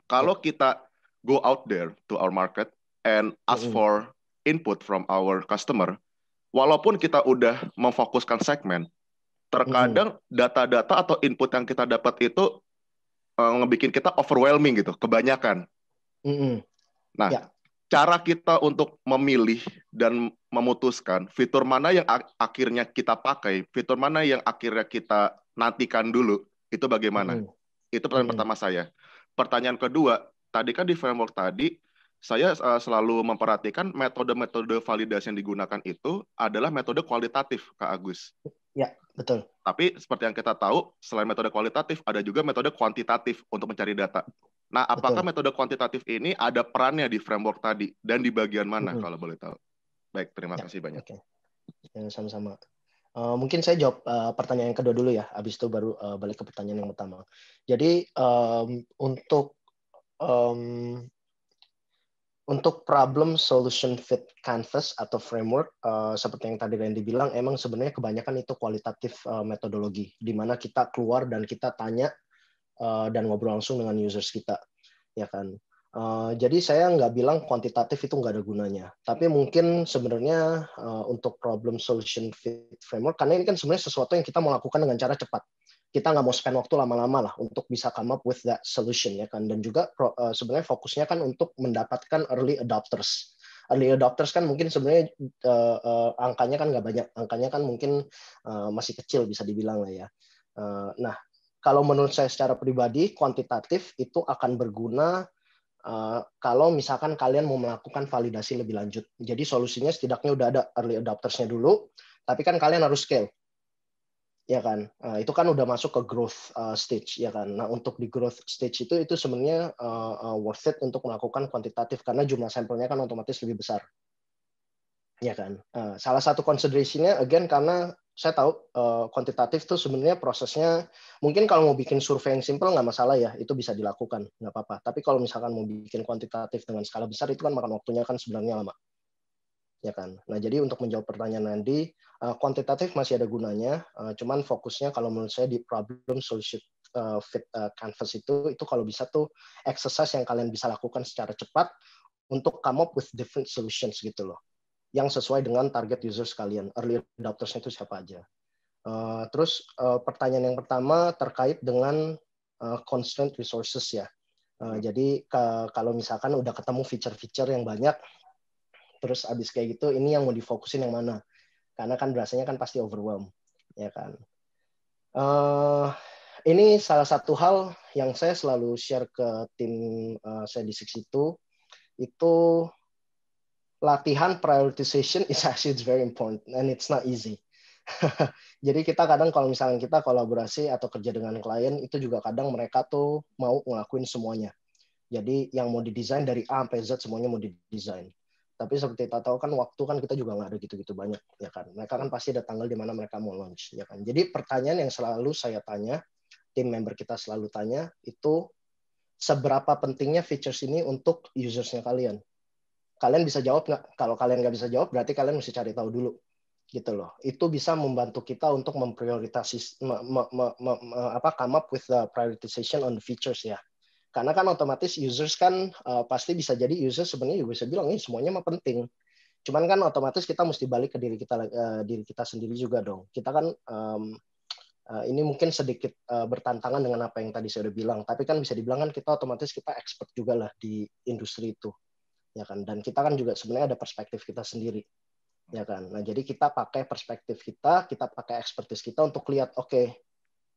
kalau kita go out there to our market and ask for input from our customer, walaupun kita udah memfokuskan segmen, terkadang data-data atau input yang kita dapat itu ngebikin kita overwhelming gitu, kebanyakan. Nah, cara kita untuk memilih dan memutuskan fitur mana yang akhirnya kita pakai, fitur mana yang akhirnya kita nantikan dulu, itu bagaimana? Itu pertanyaan pertama saya. Pertanyaan kedua, tadi kan di framework tadi, saya selalu memperhatikan metode-metode validasi yang digunakan itu adalah metode kualitatif, Kak Agus. Ya, betul. Tapi seperti yang kita tahu, selain metode kualitatif, ada juga metode kuantitatif untuk mencari data. Nah, apakah metode kuantitatif ini ada perannya di framework tadi, dan di bagian mana kalau boleh tahu? Baik, terima kasih banyak. Ya, sama-sama. Mungkin saya jawab pertanyaan yang kedua dulu ya, habis itu baru balik ke pertanyaan yang pertama. Jadi untuk problem solution fit canvas atau framework, seperti yang tadi Randy bilang, emang sebenarnya kebanyakan itu kualitatif metodologi, di mana kita keluar dan kita tanya dan ngobrol langsung dengan users kita, ya kan. Jadi saya nggak bilang kuantitatif itu nggak ada gunanya, tapi mungkin sebenarnya untuk problem solution fit framework, karena ini kan sebenarnya sesuatu yang kita mau lakukan dengan cara cepat. Kita nggak mau spend waktu lama-lama lah untuk bisa come up with that solution, ya kan. Dan juga sebenarnya fokusnya kan untuk mendapatkan early adopters. Early adopters kan mungkin sebenarnya angkanya kan nggak banyak, angkanya kan mungkin masih kecil bisa dibilang lah ya. Nah, kalau menurut saya secara pribadi, kuantitatif itu akan berguna kalau misalkan kalian mau melakukan validasi lebih lanjut. Jadi solusinya setidaknya udah ada early adopters-nya dulu, tapi kan kalian harus scale, ya kan. Itu kan udah masuk ke growth stage, ya kan. Nah, untuk di growth stage itu sebenarnya worth it untuk melakukan kuantitatif karena jumlah sampelnya kan otomatis lebih besar, ya kan. Salah satu consideration-nya again karena saya tahu kuantitatif itu sebenarnya prosesnya mungkin kalau mau bikin survei yang simple nggak masalah ya, itu bisa dilakukan, nggak apa-apa. Tapi kalau misalkan mau bikin kuantitatif dengan skala besar itu kan makan waktunya kan sebenarnya lama, ya kan. Nah, jadi untuk menjawab pertanyaan Nandi, kuantitatif masih ada gunanya, cuman fokusnya kalau menurut saya di problem solution fit canvas itu kalau bisa tuh exercise yang kalian bisa lakukan secara cepat untuk come up with different solutions gitu loh, yang sesuai dengan target users kalian, early adopters itu siapa aja. Terus pertanyaan yang pertama terkait dengan constraint resources ya. Jadi kalau misalkan udah ketemu feature-feature yang banyak, terus abis kayak gitu, ini yang mau difokusin yang mana? Karena kan rasanya kan pasti overwhelm, ya kan. Ini salah satu hal yang saya selalu share ke tim saya di Six itu latihan prioritization is actually very important and it's not easy. Jadi kita kadang kalau misalnya kita kolaborasi atau kerja dengan klien itu juga kadang mereka tuh mau ngelakuin semuanya. Jadi yang mau didesain dari A sampai Z semuanya mau didesain. Tapi seperti kita tahu kan waktu kan kita juga nggak ada gitu-gitu banyak, ya kan. Mereka kan pasti ada tanggal di mana mereka mau launch, ya kan. Jadi pertanyaan yang selalu saya tanya, tim member kita selalu tanya itu seberapa pentingnya features ini untuk usersnya kalian. Kalian bisa jawab nggak? Kalau kalian nggak bisa jawab, berarti kalian mesti cari tahu dulu, gitu loh. Itu bisa membantu kita untuk memprioritasi, come up with the prioritization on the features ya. Karena kan otomatis users kan pasti bisa jadi users sebenarnya juga bisa bilang ini semuanya mah penting. Cuman kan otomatis kita mesti balik ke diri kita sendiri juga dong. Kita kan ini mungkin sedikit bertantangan dengan apa yang tadi saya udah bilang. Tapi kan bisa dibilang kan kita otomatis kita expert juga lah di industri itu. Ya kan, dan kita kan juga sebenarnya ada perspektif kita sendiri, ya kan. Nah, jadi kita pakai perspektif kita pakai expertise kita untuk lihat, oke,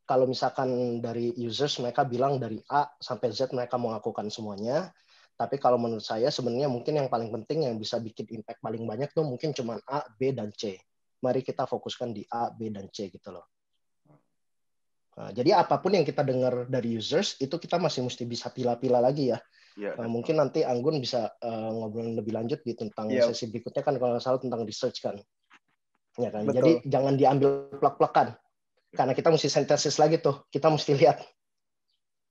kalau misalkan dari users mereka bilang dari A sampai Z mereka mau lakukan semuanya, tapi kalau menurut saya sebenarnya mungkin yang paling penting yang bisa bikin impact paling banyak tuh mungkin cuma A, B, dan C. Mari kita fokuskan di A, B, dan C gitu loh. Nah, jadi apapun yang kita dengar dari users itu kita masih mesti bisa pilah-pilah lagi ya. Mungkin nanti Anggun bisa ngobrol lebih lanjut di tentang sesi berikutnya kan kalau nggak salah tentang research kan, ya kan. Betul. Jadi jangan diambil plak-plakan karena kita mesti sintesis lagi tuh, kita mesti lihat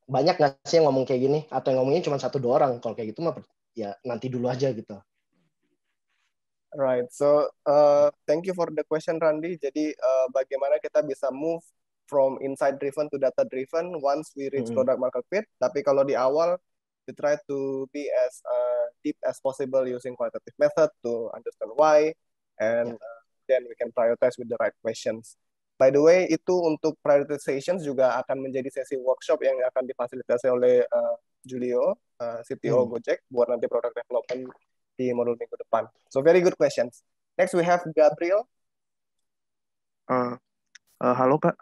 banyak nggak sih yang ngomong kayak gini atau yang ngomongnya cuma 1-2 orang. Kalau kayak gitu mah ya nanti dulu aja gitu. Right, so thank you for the question Randy. Jadi bagaimana kita bisa move from insight driven to data driven once we reach product market fit. Tapi kalau di awal we try to be as deep as possible using qualitative method to understand why, and then we can prioritize with the right questions. By the way, itu untuk prioritization juga akan menjadi sesi workshop yang akan difasilitasi oleh Julio, CTO Gojek, buat nanti product development di modul minggu depan. So very good questions. Next we have Gabriel. Halo Kak.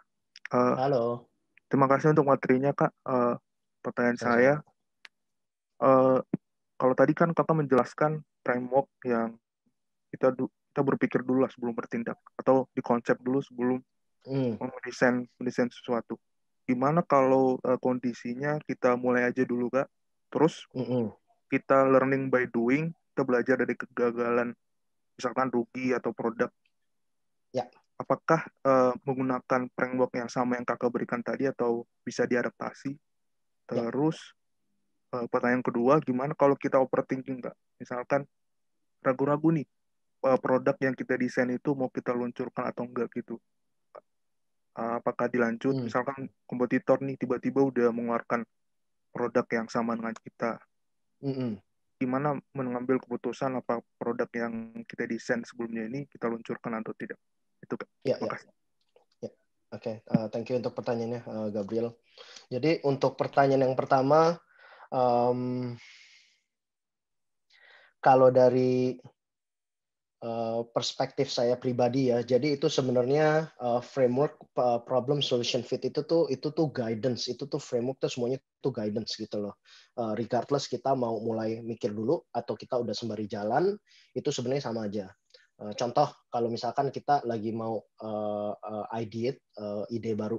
Halo. Terima kasih untuk materinya Kak. Pertanyaan saya, kalau tadi kan Kakak menjelaskan framework yang kita berpikir dulu lah sebelum bertindak, atau dikonsep dulu sebelum mendesain sesuatu. Gimana kalau kondisinya kita mulai aja dulu Kak, terus kita learning by doing, kita belajar dari kegagalan, misalkan rugi atau produk. Ya. apakah menggunakan framework yang sama yang kakak berikan tadi atau bisa diadaptasi? Terus pertanyaan kedua, gimana kalau kita overthinking, Kak? Misalkan ragu-ragu nih, produk yang kita desain itu mau kita luncurkan atau enggak gitu. Apakah dilanjut, misalkan kompetitor nih tiba-tiba udah mengeluarkan produk yang sama dengan kita. Gimana mengambil keputusan apa produk yang kita desain sebelumnya ini kita luncurkan atau tidak? Itu, Kak. Terima kasih. Oke, thank you untuk pertanyaannya, Gabriel. Jadi untuk pertanyaan yang pertama, kalau dari perspektif saya pribadi ya, jadi itu sebenarnya framework problem solution fit itu tuh guidance, itu tuh framework tuh semuanya tuh guidance gitu loh. Regardless kita mau mulai mikir dulu atau kita udah sembari jalan, itu sebenarnya sama aja. Contoh kalau misalkan kita lagi mau ide baru,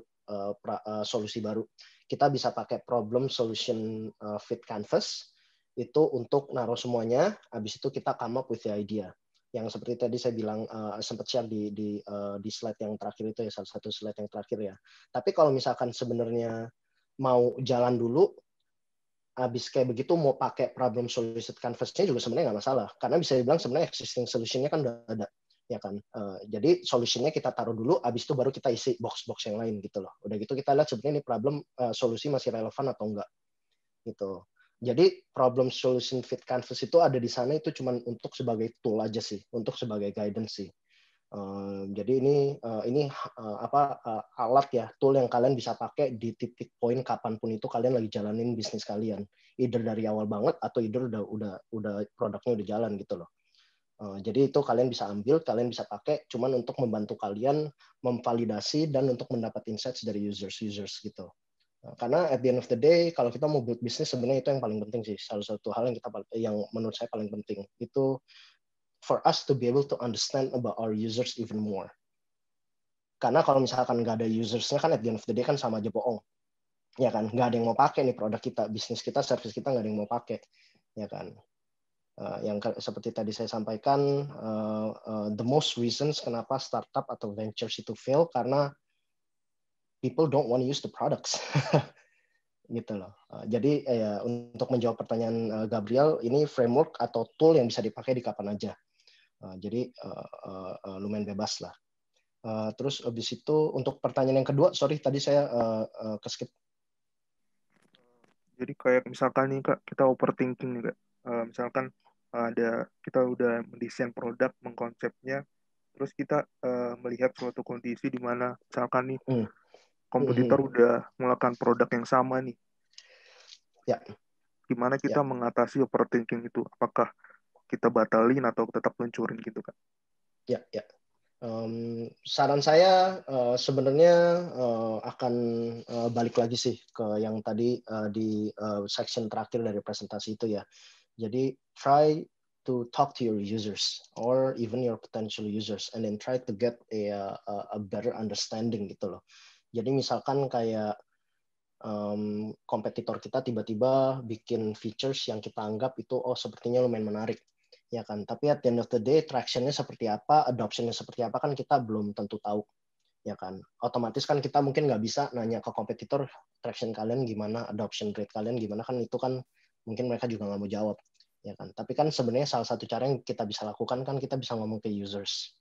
solusi baru, kita bisa pakai problem solution fit canvas itu untuk naruh semuanya, habis itu kita come up with the idea. Yang seperti tadi saya bilang sempat share di slide yang terakhir itu ya, salah satu slide yang terakhir ya. Tapi kalau misalkan sebenarnya mau jalan dulu, habis kayak begitu mau pakai problem solution canvas-nya juga sebenarnya nggak masalah, karena bisa dibilang sebenarnya existing solution-nya kan udah ada, ya kan. Jadi solusinya kita taruh dulu, habis itu baru kita isi box-box yang lain gitu loh. Udah gitu kita lihat sebenarnya ini problem solusi masih relevan atau enggak gitu. Jadi problem solution fit canvas itu ada di sana itu cuma untuk sebagai tool aja sih, untuk sebagai guidance sih. Jadi ini alat ya, tool yang kalian bisa pakai di titik poin kapanpun itu kalian lagi jalanin bisnis kalian, either dari awal banget atau either udah produknya udah jalan gitu loh. Jadi itu kalian bisa ambil, kalian bisa pakai, cuman untuk membantu kalian memvalidasi dan untuk mendapat insights dari users gitu. Karena at the end of the day, kalau kita mau build bisnis sebenarnya itu yang paling penting sih. Salah satu hal yang menurut saya paling penting itu for us to be able to understand about our users even more. Karena kalau misalkan nggak ada usersnya kan at the end of the day kan sama aja bohong, ya kan? Nggak ada yang mau pakai nih produk kita, bisnis kita, service kita nggak ada yang mau pakai, ya kan? Yang seperti tadi saya sampaikan, the most reasons kenapa startup atau ventures itu fail karena people don't want to use the products. Gitu loh. Jadi untuk menjawab pertanyaan Gabriel, ini framework atau tool yang bisa dipakai di kapan aja. Jadi lumayan bebas lah. Terus habis itu untuk pertanyaan yang kedua, sorry tadi saya keskip. Jadi kayak misalkan nih Kak, kita overthinking nih Kak. Misalkan kita udah mendesain produk, mengkonsepnya, terus kita melihat suatu kondisi di mana misalkan nih kompetitor udah melakukan produk yang sama nih. Ya. Gimana kita mengatasi overthinking itu? Apakah kita batalin atau tetap luncurin gitu kan? Ya. Saran saya sebenarnya akan balik lagi sih ke yang tadi di section terakhir dari presentasi itu ya. Jadi try to talk to your users or even your potential users and then try to get a better understanding gitu loh. Jadi misalkan kayak kompetitor kita tiba-tiba bikin features yang kita anggap itu sepertinya lumayan menarik, ya kan? Tapi at the end of the day traction-nya seperti apa, adoption-nya seperti apa kan kita belum tentu tahu, ya kan? Otomatis kan kita mungkin nggak bisa nanya ke kompetitor traction kalian gimana, adoption rate kalian gimana, kan itu kan mungkin mereka juga nggak mau jawab, ya kan? Tapi kan sebenarnya salah satu cara yang kita bisa lakukan kan kita bisa ngomong ke users,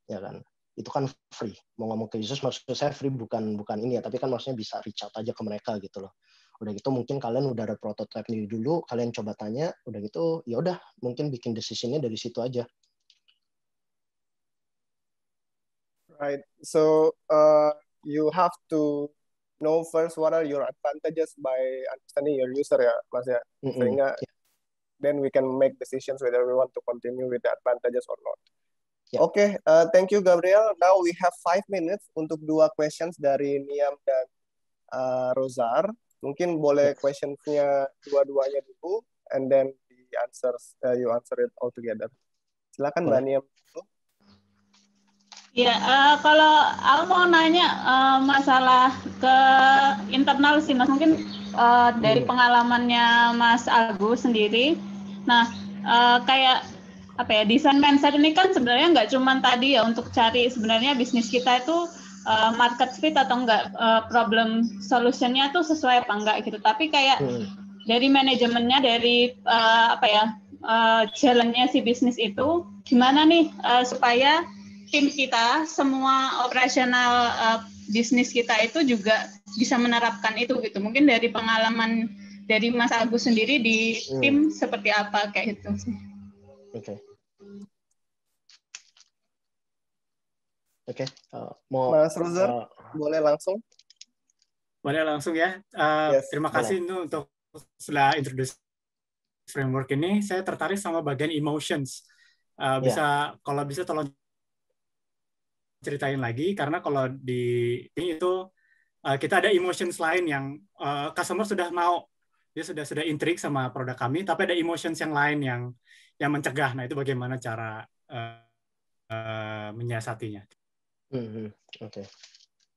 ya kan? Itu kan free. Mau ngomong ke users maksud saya free bukan ini ya, tapi kan maksudnya bisa reach out aja ke mereka gitu loh. Udah gitu mungkin kalian udah ada prototype nih dulu, kalian coba tanya, udah gitu ya udah mungkin bikin decision-nya dari situ aja. Right. So you have to know first what are your advantages by understanding your user ya, Mas ya. Sehingga then we can make decisions whether we want to continue with the advantages or not. Yeah. Oke, thank you Gabriel. Now we have 5 minutes untuk 2 questions dari Niam dan Rozar. Mungkin boleh questions-nya dua-duanya dulu, and then you answer it all together. Silakan Mbak Niam. Ya, kalau aku mau nanya masalah ke internal sih Mas, mungkin dari pengalamannya Mas Agus sendiri. Nah, kayak desain mindset ini kan sebenarnya nggak cuma tadi ya untuk cari sebenarnya bisnis kita itu market fit atau enggak, problem solutionnya tuh sesuai apa enggak gitu, tapi kayak dari manajemennya, dari jalannya si bisnis itu gimana nih supaya tim kita, semua operasional bisnis kita itu juga bisa menerapkan itu gitu. Mungkin dari pengalaman dari Mas Agus sendiri di tim seperti apa kayak gitu sih. Oke. Mau Mas Rozer, boleh langsung? Boleh langsung ya. Terima kasih itu untuk setelah introduce framework ini. Saya tertarik sama bagian emotions. Kalau bisa tolong ceritain lagi, karena kalau di ini itu kita ada emotions lain yang customer sudah mau, dia sudah intrigue sama produk kami, tapi ada emotions yang lain yang mencegah. Nah, itu bagaimana cara menyiasatinya? Oke.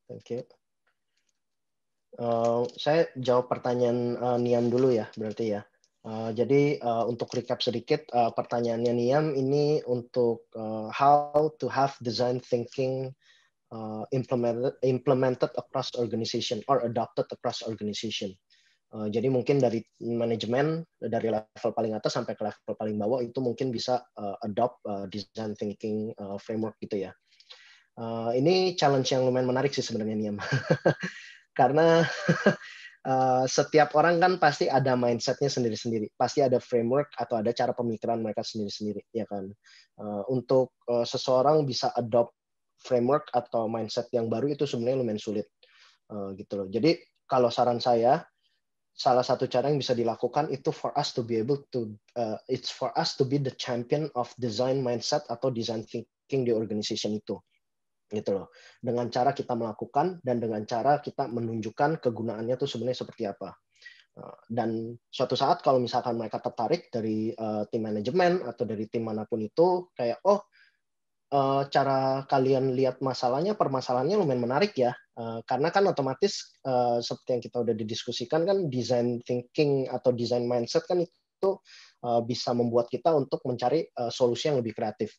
Thank you. Saya jawab pertanyaan Niam dulu ya, berarti ya. Jadi untuk recap sedikit, pertanyaannya Niam ini untuk how to have design thinking implemented across organization or adopted across organization. Jadi mungkin dari manajemen, dari level paling atas sampai ke level paling bawah itu mungkin bisa adopt design thinking framework gitu ya. Ini challenge yang lumayan menarik sih sebenarnya Niam. Karena setiap orang kan pasti ada mindset-nya sendiri-sendiri, pasti ada framework atau ada cara pemikiran mereka sendiri-sendiri, ya kan. Untuk seseorang bisa adopt framework atau mindset yang baru itu sebenarnya lumayan sulit, gitu loh. Jadi kalau saran saya, salah satu cara yang bisa dilakukan itu for us to be able to, it's for us to be the champion of design mindset atau design thinking di organization itu. Gitu loh. Dengan cara kita melakukan dan dengan cara kita menunjukkan kegunaannya tuh sebenarnya seperti apa. Dan suatu saat kalau misalkan mereka tertarik dari tim manajemen atau dari tim manapun itu, kayak cara kalian lihat permasalahannya lumayan menarik ya. Karena kan otomatis seperti yang kita udah didiskusikan kan, design thinking atau design mindset kan itu bisa membuat kita untuk mencari solusi yang lebih kreatif,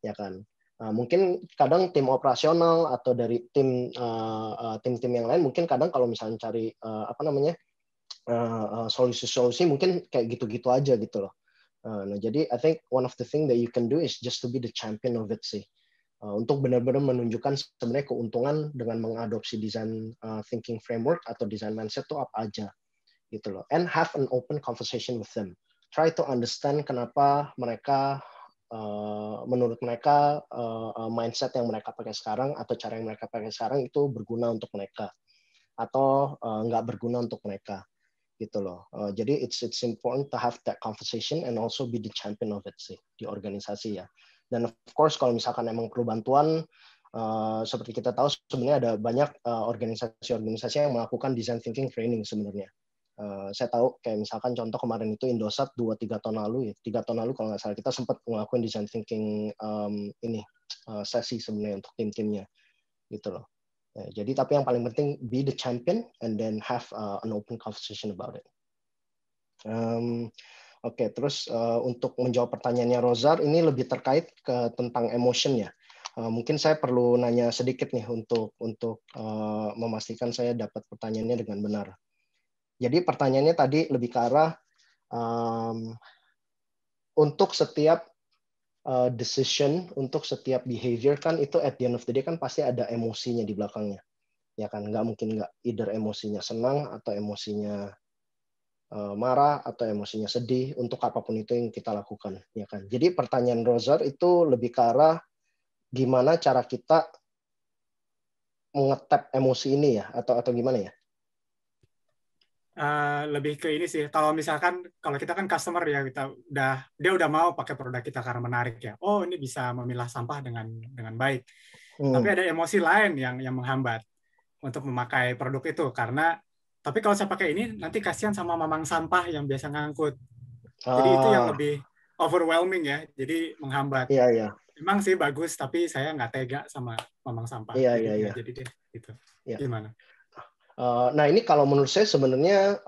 ya kan. Mungkin kadang tim operasional atau dari tim-tim yang lain mungkin kadang kalau misalnya cari solusi-solusi mungkin kayak gitu-gitu aja gitu loh. Nah, jadi I think one of the thing that you can do is just to be the champion of it sih. Untuk benar-benar menunjukkan sebenarnya keuntungan dengan mengadopsi design thinking framework atau design mindset itu apa aja gitu loh. And have an open conversation with them. Try to understand kenapa mereka menurut mereka mindset yang mereka pakai sekarang atau cara yang mereka pakai sekarang itu berguna untuk mereka atau nggak berguna untuk mereka gitu loh. Jadi it's important to have that conversation and also be the champion of it sih di organisasi ya. Dan of course kalau misalkan emang perlu bantuan, seperti kita tahu sebenarnya ada banyak organisasi-organisasi yang melakukan design thinking training sebenarnya. Saya tahu kayak misalkan contoh kemarin itu Indosat 2-3 tahun lalu ya, 3 tahun lalu kalau nggak salah kita sempat ngelakuin design thinking sesi sebenarnya untuk tim-timnya gitu loh. Jadi tapi yang paling penting be the champion and then have an open conversation about it. Oke, terus untuk menjawab pertanyaannya Rozar ini lebih terkait tentang emotion ya. Mungkin saya perlu nanya sedikit nih untuk memastikan saya dapat pertanyaannya dengan benar. Jadi pertanyaannya tadi lebih ke arah untuk setiap decision, untuk setiap behavior kan itu at the end of the day kan pasti ada emosinya di belakangnya. Ya kan, nggak mungkin nggak, either emosinya senang atau emosinya marah atau emosinya sedih untuk apapun itu yang kita lakukan. Ya kan. Jadi pertanyaan Rozar itu lebih ke arah gimana cara kita mengetap emosi ini ya, atau gimana ya? Lebih ke ini sih, kalau misalkan kalau kita kan customer ya, dia udah mau pakai produk kita karena menarik ya, ini bisa memilah sampah dengan baik. Tapi ada emosi lain yang menghambat untuk memakai produk itu, karena tapi kalau saya pakai ini nanti kasihan sama mamang sampah yang biasa ngangkut. Jadi itu yang lebih overwhelming ya, jadi menghambat. Iya. Emang sih bagus, tapi saya nggak tega sama mamang sampah. Iya. Jadi deh gitu. Ya. Gimana? Nah ini kalau menurut saya sebenarnya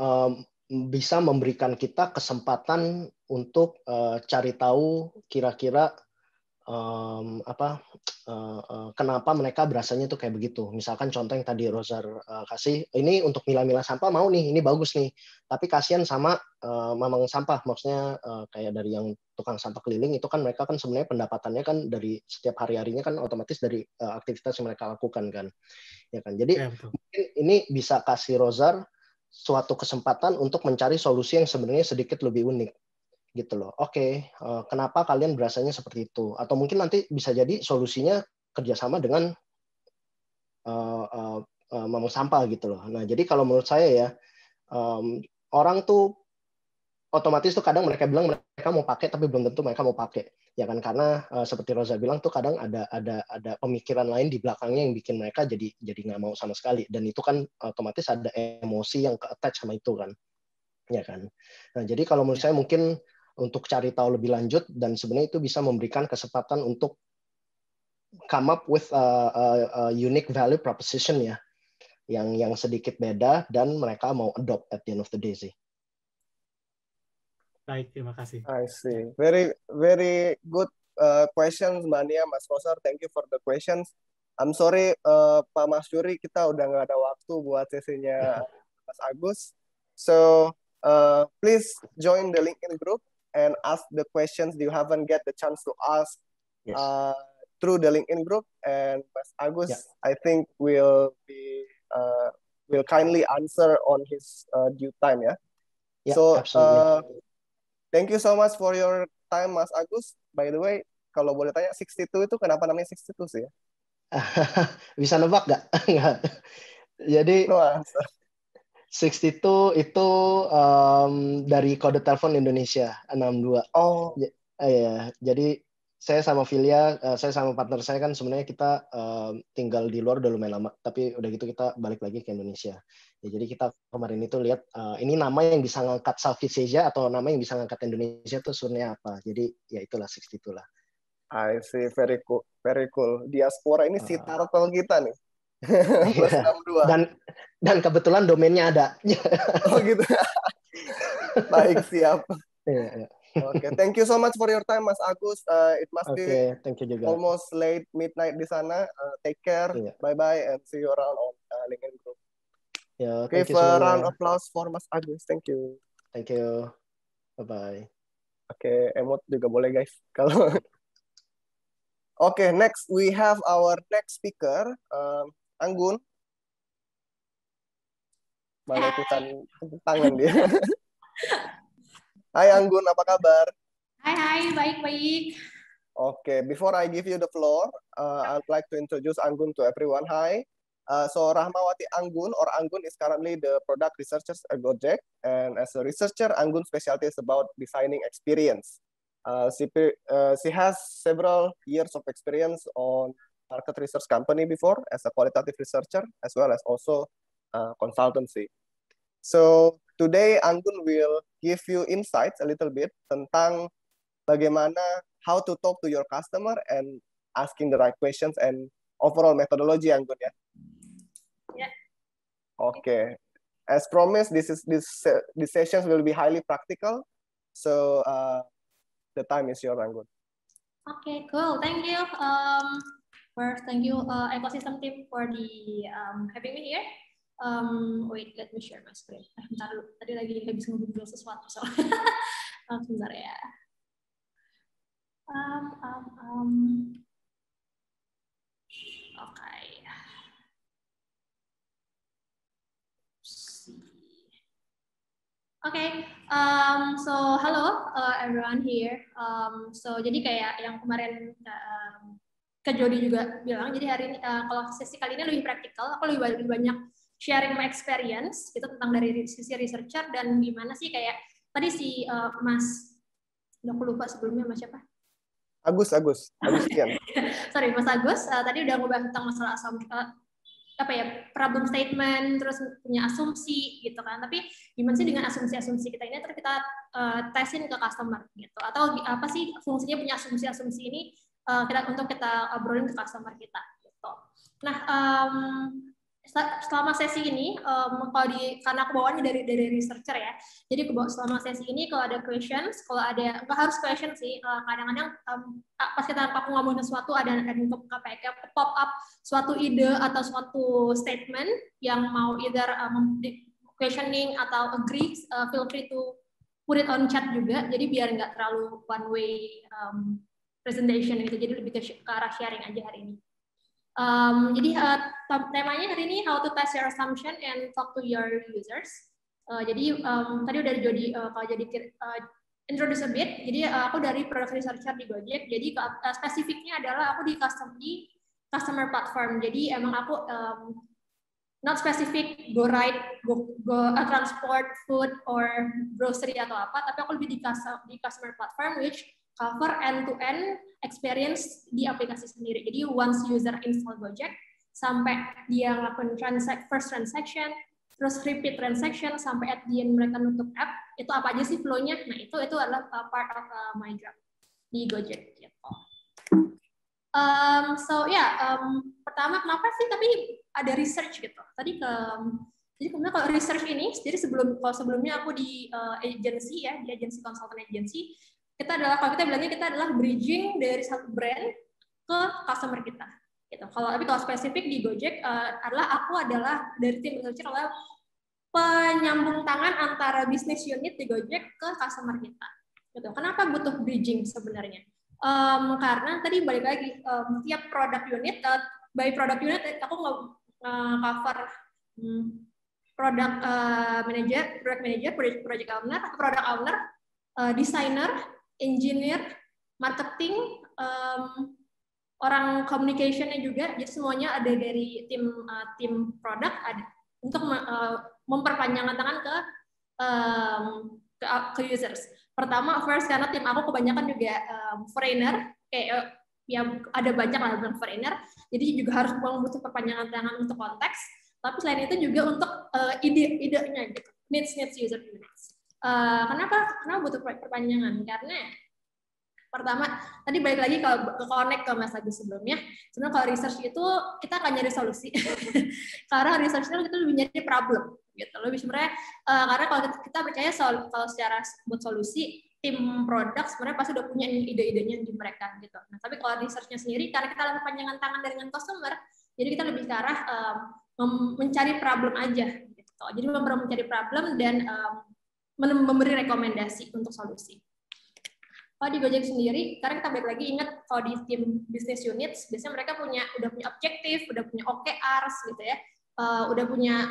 bisa memberikan kita kesempatan untuk cari tahu kira-kira kenapa mereka berasanya tuh kayak begitu. Misalkan contoh yang tadi Rozar kasih, ini untuk milah-milah sampah mau nih, ini bagus nih. Tapi kasihan sama mamang sampah, maksudnya kayak dari yang tukang sampah keliling itu kan mereka kan sebenarnya pendapatannya kan dari setiap hari-harinya kan otomatis dari aktivitas yang mereka lakukan kan. Ya kan. Jadi mungkin ini bisa kasih Rozar suatu kesempatan untuk mencari solusi yang sebenarnya sedikit lebih unik. Gitu loh. Oke, kenapa kalian berasanya seperti itu? Atau mungkin nanti bisa jadi solusinya kerjasama dengan mamang sampah gitu loh. Nah, jadi kalau menurut saya ya, orang tuh otomatis tuh kadang mereka bilang mereka mau pakai tapi belum tentu mereka mau pakai. Ya kan, karena seperti Roza bilang tuh kadang ada pemikiran lain di belakangnya yang bikin mereka jadi nggak mau sama sekali. Dan itu kan otomatis ada emosi yang ke-attach sama itu kan. Ya kan. Nah, jadi kalau menurut saya mungkin untuk cari tahu lebih lanjut dan sebenarnya itu bisa memberikan kesempatan untuk come up with a unique value proposition ya, yang sedikit beda dan mereka mau adopt at the end of the day sih. Baik, terima kasih. I see. Very good questions, Mbak Nia, Mas Rozar. Thank you for the questions. I'm sorry, Pak Mas Yuri, kita udah nggak ada waktu buat sesinya Mas Agus. So please join the LinkedIn group and ask the questions you haven't get the chance to ask through the LinkedIn group. And Mas Agus, I think will kindly answer on his due time, ya. So thank you so much for your time, Mas Agus. By the way, kalau boleh tanya, 62 itu kenapa namanya 62 sih ya? Bisa nebak nggak? Jadi 62 itu dari kode telepon Indonesia 62. Oh. Ya, jadi saya sama Filia, saya sama partner saya kan sebenarnya kita tinggal di luar udah lumayan lama, tapi udah gitu kita balik lagi ke Indonesia. Ya, jadi kita kemarin itu lihat ini nama yang bisa ngangkat Southeast Asia atau nama yang bisa ngangkat Indonesia itu sebenarnya apa. Jadi ya itulah 62 lah. I see, very cool, very cool. Diaspora ini si turtle kita nih. Plus 62. Dan kebetulan domainnya ada. Oh gitu. Baik, siap. Oke, thank you so much for your time, Mas Agus. It must be thank you juga. Almost late midnight di sana. Take care, bye-bye, and see you around on LinkedIn group. Give a round of applause for Mas Agus. Thank you. Thank you. Bye-bye. Oke, emot juga boleh, guys. Kalau Oke, next we have our next speaker, Anggun. Balai tangan dia. Hai Anggun, apa kabar? Hai, baik-baik. Okay, before I give you the floor, I'd like to introduce Anggun to everyone. Hi. So Rahmawati Anggun, or Anggun, is currently the product researcher at Gojek, and as a researcher, Anggun's specialty is about designing experience. She has several years of experience on market research company before as a qualitative researcher, as well as also consultancy. So today Anggun will give you insights a little bit tentang bagaimana how to talk to your customer and asking the right questions and overall methodology, Anggun, ya. Yeah. Okay. As promised, these sessions will be highly practical. So the time is yours, Anggun. Okay, cool. Thank you. First, thank you ecosystem team for the having me here. Wait, let me share my screen. Bentar dulu. Tadi lagi habis ngobrol sesuatu soalnya. Sebentar ya. Okay. Okay, so hello everyone here. So jadi kayak yang kemarin Kak Jody juga bilang, jadi hari ini kalau sesi kali ini lebih praktikal, aku lebih banyak sharing my experience itu tentang dari sisi researcher dan gimana sih kayak tadi si Mas, udah aku lupa sebelumnya Mas siapa? Agustian. Sorry, Mas Agus tadi udah ngebahas tentang masalah problem statement, terus punya asumsi gitu kan. Tapi gimana sih dengan asumsi-asumsi kita ini terus kita tesin ke customer gitu. Atau apa sih fungsinya punya asumsi-asumsi ini untuk kita obrolin ke customer kita gitu. Nah, selama sesi ini, karena aku bawaannya dari researcher ya, jadi selama sesi ini kalau ada questions, kalau ada, nggak harus question sih, kadang-kadang pas aku ngomongin sesuatu ada kayak pop up suatu ide atau suatu statement yang mau either questioning atau agree, feel free to put it on chat juga, jadi biar nggak terlalu one way presentation gitu, jadi lebih ke arah sharing aja hari ini. Jadi temanya hari ini how to test your assumption and talk to your users. Jadi tadi udah Jody kalau jadi introduce a bit. Jadi aku dari product researcher di Gojek. Jadi spesifiknya adalah aku di customer platform. Jadi emang aku not specific go ride, go transport, food or grocery atau apa. Tapi aku lebih di customer platform which cover end-to-end experience di aplikasi sendiri. Jadi once user install Gojek, sampai dia ngelakuin first transaction, terus repeat transaction, sampai at the end mereka nutup app, itu apa aja sih flow-nya? Nah, itu adalah part of my job di Gojek. Gitu. Pertama kenapa sih? Tapi ada research gitu. Jadi kemudian kalau research ini, jadi sebelumnya aku di agency ya, di agency consultant agency, kalau kita bilangnya kita adalah bridging dari satu brand ke customer kita. Gitu. Tapi kalau spesifik di Gojek aku adalah dari tim researcher adalah penyambung tangan antara bisnis unit di Gojek ke customer kita. Gitu. Kenapa butuh bridging sebenarnya? Karena tadi balik lagi tiap product unit, by product unit aku cover product manager, project owner, product owner, designer, engineer, marketing, orang communication-nya juga, jadi semuanya ada dari tim produk ada untuk memperpanjang tangan ke users. Pertama, first karena tim aku kebanyakan juga foreigner, kayak ya ada banyak lah bilang foreigner, jadi juga harus butuh perpanjangan tangan untuk konteks. Tapi selain itu juga untuk ide-idenya gitu, needs user needs. Kenapa butuh perpanjangan? Karena pertama, tadi balik lagi kalau connect ke Mas Agus sebelumnya, sebenarnya kalau research itu kita akan nyari solusi. Karena research itu kita lebih nyari problem, gitu. Lebih sebenarnya karena kalau kita percaya kalau secara buat solusi, tim produk sebenarnya pasti udah punya ide-idenya di mereka, gitu. Nah, tapi kalau researchnya sendiri, karena kita lakukan panjangan tangan dengan customer, jadi kita lebih ke arah mencari problem aja, gitu. Jadi mencari problem dan memberi rekomendasi untuk solusi. Kalau di Gojek sendiri, karena kita balik lagi ingat kalau di tim business units, biasanya mereka udah punya objektif, udah punya OKRs gitu ya, udah punya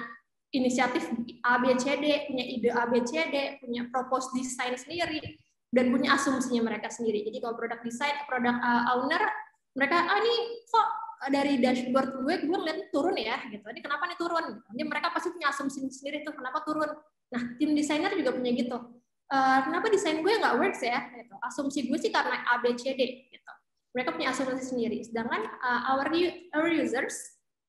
inisiatif ABCD, punya ide ABCD, punya propose design sendiri, dan punya asumsinya mereka sendiri. Jadi kalau product design, product owner, mereka ini kok dari dashboard gue ngeliat turun ya, gitu. Ini kenapa nih turun? Ini mereka pasti punya asumsi sendiri tuh kenapa turun. Nah, tim desainer juga punya gitu. Kenapa desain gue nggak works ya? Gitu. Asumsi gue sih karena ABCD. Gitu. Mereka punya asumsi sendiri. Sedangkan our users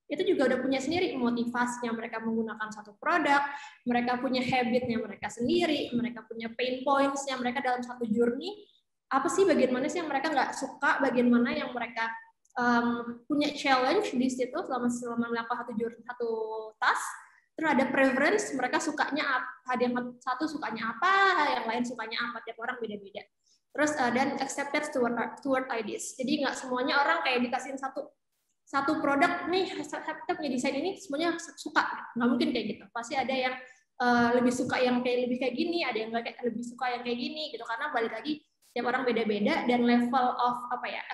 itu juga udah punya sendiri motivasinya mereka menggunakan satu produk, mereka punya habitnya mereka sendiri, mereka punya pain points-nya mereka dalam satu journey. Apa sih bagian mana sih yang mereka nggak suka, bagian mana yang mereka punya challenge di situ selama melakukan satu task. Terus ada preference, mereka sukanya apa, ada yang satu sukanya apa, yang lain sukanya apa, tiap orang beda-beda. Terus dan acceptance toward ideas. Jadi nggak semuanya orang kayak dikasihin satu produk nih, kita punya desain ini semuanya suka, nggak mungkin kayak gitu. Pasti ada yang lebih suka yang lebih kayak gini, ada yang lebih suka yang kayak gini, gitu. Karena balik lagi tiap orang beda-beda dan level of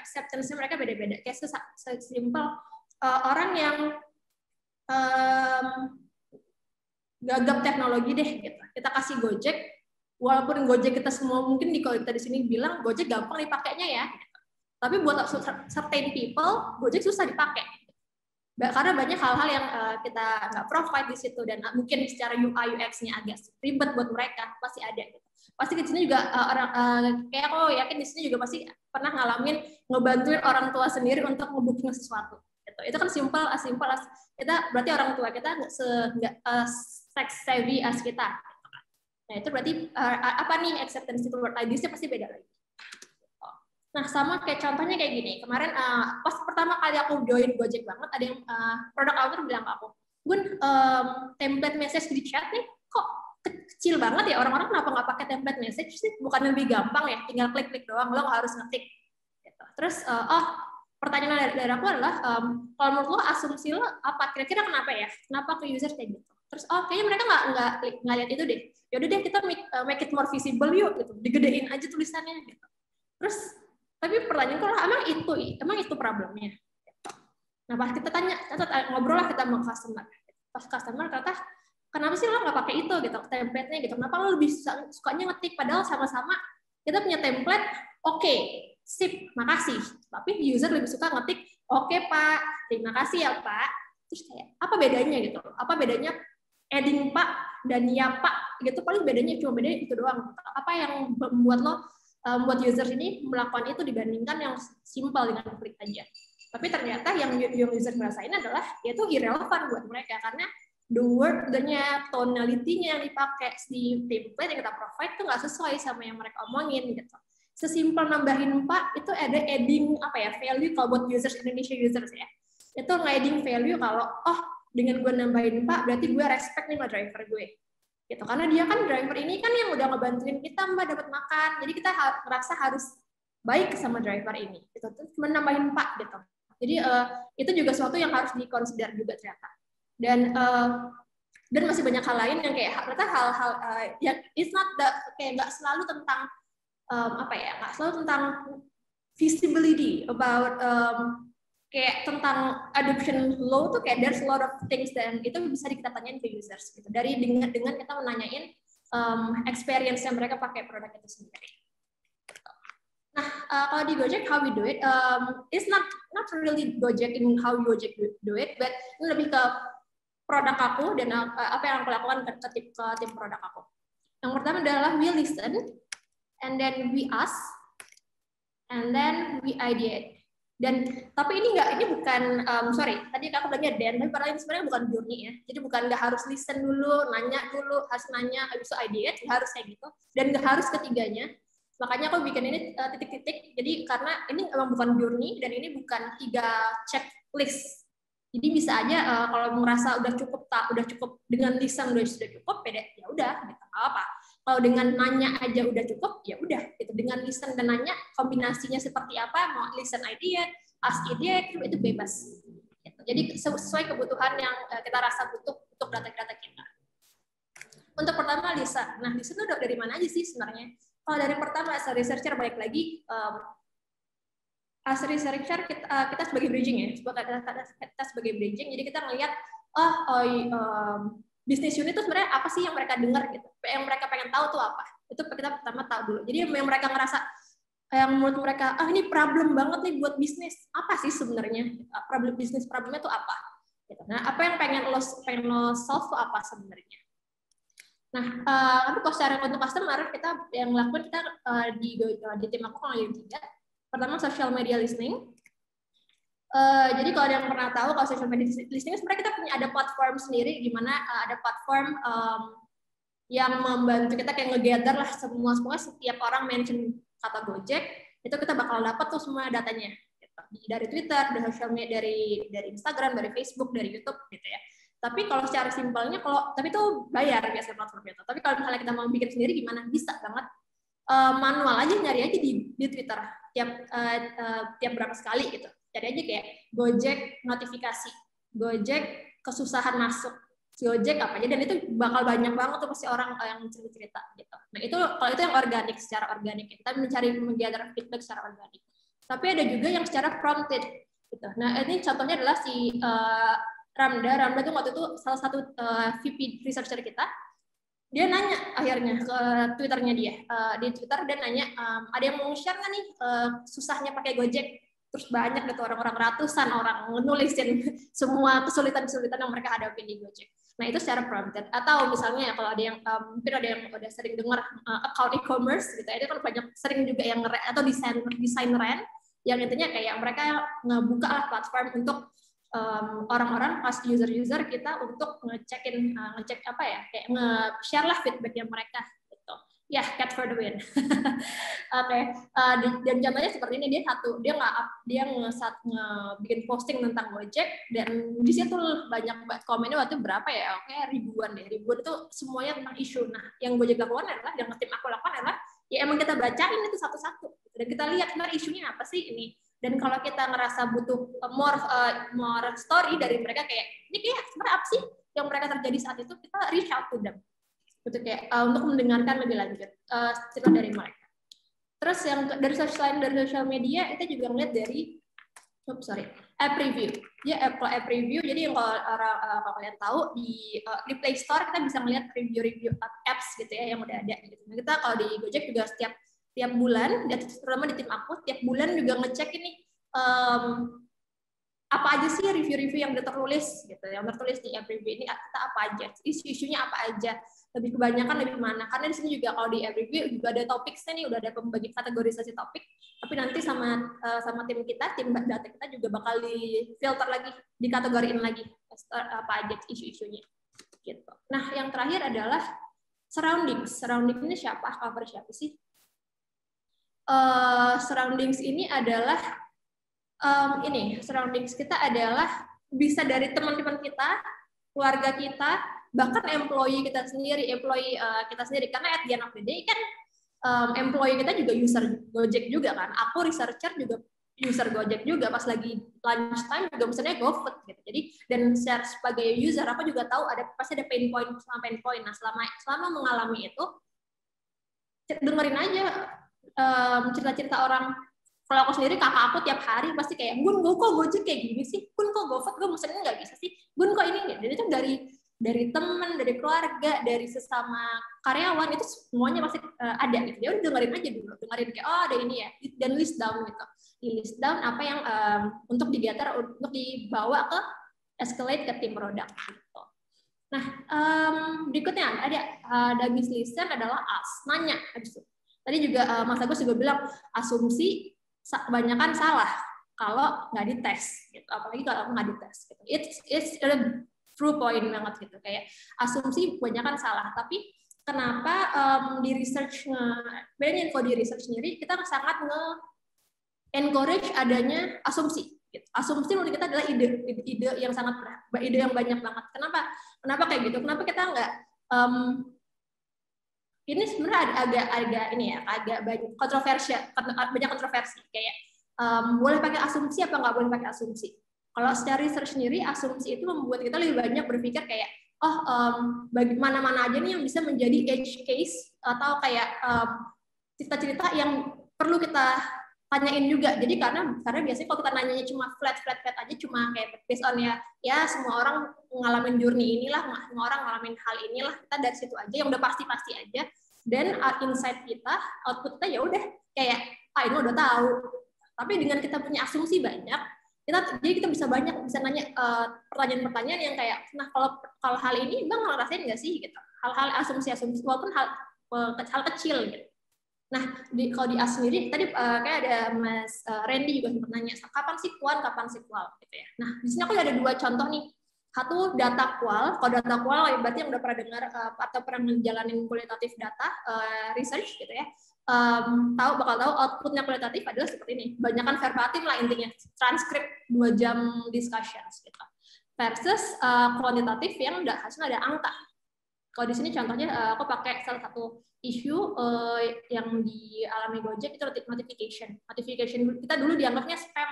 acceptance-nya mereka beda-beda. Kayak sesimpel orang yang gagap teknologi deh, gitu. Kita kasih Gojek, walaupun Gojek kita semua mungkin kalau kita di sini bilang Gojek gampang dipakainya ya, gitu. Tapi buat certain people Gojek susah dipakai, karena banyak hal-hal yang kita nggak provide di situ dan mungkin secara UI UX-nya agak ribet buat mereka, pasti ada. Gitu. Pasti di sini juga kayak aku yakin di sini juga pasti pernah ngalamin ngebantuin orang tua sendiri untuk ngebooking sesuatu. Gitu. Itu kan simple as kita berarti orang tua kita nggak tech savvy as kita. Nah itu berarti apa nih acceptance toward ideas-nya pasti beda lagi. Nah sama kayak contohnya kayak gini. Kemarin pas pertama kali aku join Gojek banget, ada yang product owner bilang ke aku, Gun, template message di chat nih kok kecil banget ya, orang-orang kenapa nggak pakai template message sih? Bukan lebih gampang ya, tinggal klik-klik doang, lo nggak harus ngetik. Gitu. Terus, pertanyaan dari aku adalah, kalau menurut lo asumsi lo apa? Kira-kira kenapa ya? Kenapa ke user kayak gitu? Terus, kayaknya mereka nggak lihat itu deh. Yaudah deh, kita make it more visible yuk, gitu. Digedein aja tulisannya. Gitu. Terus, tapi pertanyaanku lah, emang itu problemnya? Nah, pas kita ngobrol lah kita sama customer. Pas customer kata, kenapa sih lo nggak pakai itu gitu, template-nya gitu? Kenapa lo lebih sukanya ngetik? Padahal sama-sama kita punya template, oke, sip, makasih. Tapi user lebih suka ngetik, oke Pak, terima kasih ya Pak. Terus kayak, apa bedanya gitu? Apa bedanya adding Pak dan ya Pak? Gitu paling bedanya cuma bedanya itu doang. Apa yang membuat lo buat user ini melakukan itu dibandingkan yang simple dengan klik aja? Tapi ternyata yang user ngerasain adalah yaitu irrelevant buat mereka karena the word-nya, tonality-nya yang dipakai di template yang kita provide itu nggak sesuai sama yang mereka omongin gitu. Sesimpel nambahin Pak itu ada adding value kalau buat users Indonesia users ya. Itu nge-adding value kalau dengan gue nambahin Pak berarti gue respect nih sama driver gue. Gitu. Karena dia kan driver ini kan yang udah ngebantuin kita Mbak dapat makan. Jadi kita merasa harus baik sama driver ini. Gitu. Terus nambahin Pak gitu. Jadi itu juga sesuatu yang harus dikonsider juga ternyata. Dan masih banyak hal lain yang kayak ternyata hal-hal yang it's not kayak nggak selalu tentang nggak selalu tentang visibility about kayak tentang adoption law tuh kayak there's a lot of things dan itu bisa kita tanyain ke users gitu. Dari dengan kita menanyain experience yang mereka pakai produk itu sendiri. Nah, kalau di Gojek, how we do it, it's not really Gojek in how Gojek do it, but ini lebih ke produk aku dan apa yang aku lakukan ke tim produk aku. Yang pertama adalah we listen, and then we ask, and then we ideate. Dan tapi ini bukan tadi aku bilangnya dan, tapi padahal ini sebenarnya bukan journey ya. Jadi bukan nggak harus listen dulu, nanya dulu, harus nanya, habis itu ideate, nggak harus kayak gitu, dan nggak harus ketiganya. Makanya aku bikin ini titik-titik. Jadi karena ini memang bukan journey dan ini bukan 3 checklist. Jadi bisa aja kalau merasa udah cukup dengan listen sudah cukup, beda ya udah, gitu apa. Kalau dengan nanya aja udah cukup, ya udah. Gitu. Dengan listen dan nanya kombinasinya seperti apa, mau listen idea, ask idea itu bebas. Gitu. Jadi sesuai kebutuhan yang kita rasa butuh untuk data-data kita. Untuk pertama listen. Nah listen itu dari mana aja sih sebenarnya? Kalau dari pertama as a researcher balik lagi, as a researcher kita sebagai bridging ya, kita sebagai bridging, jadi kita ngelihat bisnis unit itu sebenarnya apa sih yang mereka dengar gitu, yang mereka pengen tahu tuh apa, itu kita pertama tahu dulu. Jadi yang mereka ngerasa, yang menurut mereka, ini problem banget nih buat bisnis, apa sih sebenarnya problemnya tuh apa? Gitu. Nah apa yang pengen lo solve tuh apa sebenarnya? Nah, tapi kalau secara untuk customer kita yang lakukan di tim aku kalau yang 3, pertama social media listening. Jadi kalau ada yang pernah tahu kalau social media listening sebenarnya kita punya ada platform sendiri di mana ada platform yang membantu kita kayak nge-gather lah semua setiap orang mention kata Gojek itu kita bakal dapat tuh semua datanya gitu. Dari Twitter, dari social media, dari Instagram, dari Facebook, dari YouTube gitu ya. Tapi kalau secara simpelnya, tapi itu bayar biasanya platformnya itu. Tapi kalau misalnya kita mau bikin sendiri gimana? Bisa banget. Manual aja, nyari aja di Twitter tiap berapa sekali gitu. Cari aja kayak Gojek notifikasi, Gojek kesusahan masuk, Gojek apa aja, dan itu bakal banyak banget tuh pasti orang yang cerita gitu. Nah itu kalau itu yang organik, secara organik kita mencari menggather feedback secara organik. Tapi ada juga yang secara prompted gitu. Nah ini contohnya adalah si Ramda itu waktu itu salah satu VP researcher kita, dia nanya akhirnya ke Twitternya dia, di Twitter dia nanya, ada yang mau share nggak nih susahnya pakai Gojek? Terus banyak gitu orang-orang, ratusan orang nulisin semua kesulitan-kesulitan yang mereka hadapi di Gojek. Nah itu secara prompted. Atau misalnya kalau ada yang mungkin ada yang udah sering dengar account e-commerce gitu, itu kan banyak sering juga yang atau desain rent yang intinya kayak mereka ngebuka lah platform untuk orang-orang pas user kita untuk ngecek apa ya, kayak nge-share lah feedbacknya mereka gitu. Ya, cat for the win. Oke. Dan contohnya seperti ini, dia bikin posting tentang Gojek, dan di situ banyak banget komennya waktu berapa ya? Oke, ribuan itu semuanya tentang isu. Nah, yang Gojek lakukan adalah, yang tim aku lakukan adalah, ya emang kita bacain itu satu-satu, dan kita lihat sebenarnya isunya apa sih ini. Dan kalau kita ngerasa butuh more story dari mereka, kayak ini kayak sebenarnya apa sih yang mereka terjadi saat itu, kita reach out to them. Gitu, kayak untuk mendengarkan lebih lanjut cerita dari mereka. Terus yang dari sosial media, kita juga melihat dari app review. Kalau app review, jadi kalau kalian tahu di Play Store kita bisa melihat review apps gitu ya yang udah ada. Gitu. Nah, kita kalau di Gojek juga setiap bulan, terutama di tim aku, tiap bulan juga ngecek ini apa aja sih review-review yang udah tertulis gitu, yang tertulis di app review ini kita apa aja, isu-isunya apa aja, lebih kebanyakan lebih mana, karena di sini juga kalau di app review juga ada topiknya nih, udah ada pembagi kategorisasi topik, tapi nanti sama tim data kita juga bakal di filter lagi, dikategoriin lagi apa aja isu-isunya gitu. Nah, yang terakhir adalah surroundings ini cover siapa sih? Surroundings ini adalah surroundings kita adalah bisa dari teman-teman kita, keluarga kita, bahkan employee kita sendiri, karena at the end of the day kan employee kita juga user Gojek juga kan. Aku researcher juga user Gojek juga, pas lagi lunch time juga misalnya GoFood gitu. Jadi dan sebagai user aku juga tahu pasti ada pain point. Nah, selama mengalami itu, dengerin aja cerita-cerita orang. Kalau aku sendiri, kakak aku tiap hari pasti kayak, Gun, kok Gojek kayak gini sih? Gun, kok GoFood gue mesennya nggak bisa sih? Gun, kok ini nggak? Dan itu dari teman, dari keluarga, dari sesama karyawan, itu semuanya pasti ada gitu. Ya udah dengerin aja dulu, dengerin kayak, oh ada ini ya, dan list down gitu. Di list down apa yang untuk dibawa ke escalate ke tim produk gitu. Nah, berikutnya ada habis listen adalah nanya habis itu. Tadi juga Mas Agus juga bilang asumsi kebanyakan salah kalau nggak dites, gitu. Apalagi kalau nggak dites. Gitu. It's a true point banget gitu. Kayak asumsi kebanyakan salah, tapi kenapa di research, bedanya kalau di research sendiri kita sangat encourage adanya asumsi. Gitu. Asumsi menurut kita adalah ide yang ide yang banyak banget. Kenapa kayak gitu? Kenapa kita nggak ini sebenarnya agak banyak kontroversi kayak boleh pakai asumsi apa nggak boleh pakai asumsi. Kalau secara research sendiri, asumsi itu membuat kita lebih banyak berpikir kayak mana aja nih yang bisa menjadi edge case atau kayak cerita-cerita yang perlu kita tanyain juga. Jadi karena biasanya kalau kita nanyanya cuma flat aja, cuma kayak based on ya semua orang ngalamin journey inilah, semua orang ngalamin hal inilah, kita dari situ aja yang udah pasti aja. Dan insight kita, output kita ya udah kayak ini udah tahu. Tapi dengan kita punya asumsi banyak, jadi kita bisa nanya pertanyaan-pertanyaan yang kayak, nah kalau hal ini Bang ngerasain nggak sih gitu. Hal-hal asumsi walaupun hal kecil gitu. Nah, kalau di AS sendiri tadi kayak ada Mas Randy juga sempat nanya, kapan sih qual gitu ya. Nah, di sini aku ada 2 contoh nih. Satu data qual, kalau data qual berarti yang udah pernah dengar atau pernah menjalani kualitatif data research gitu ya, bakal tahu outputnya kualitatif adalah seperti ini, banyakan verbatim lah intinya, transkrip 2 jam discussions gitu, versus kuantitatif yang hasilnya ada angka. Kalau di sini contohnya aku pakai salah satu isu yang dialami Gojek itu notification kita dulu dianggapnya spam.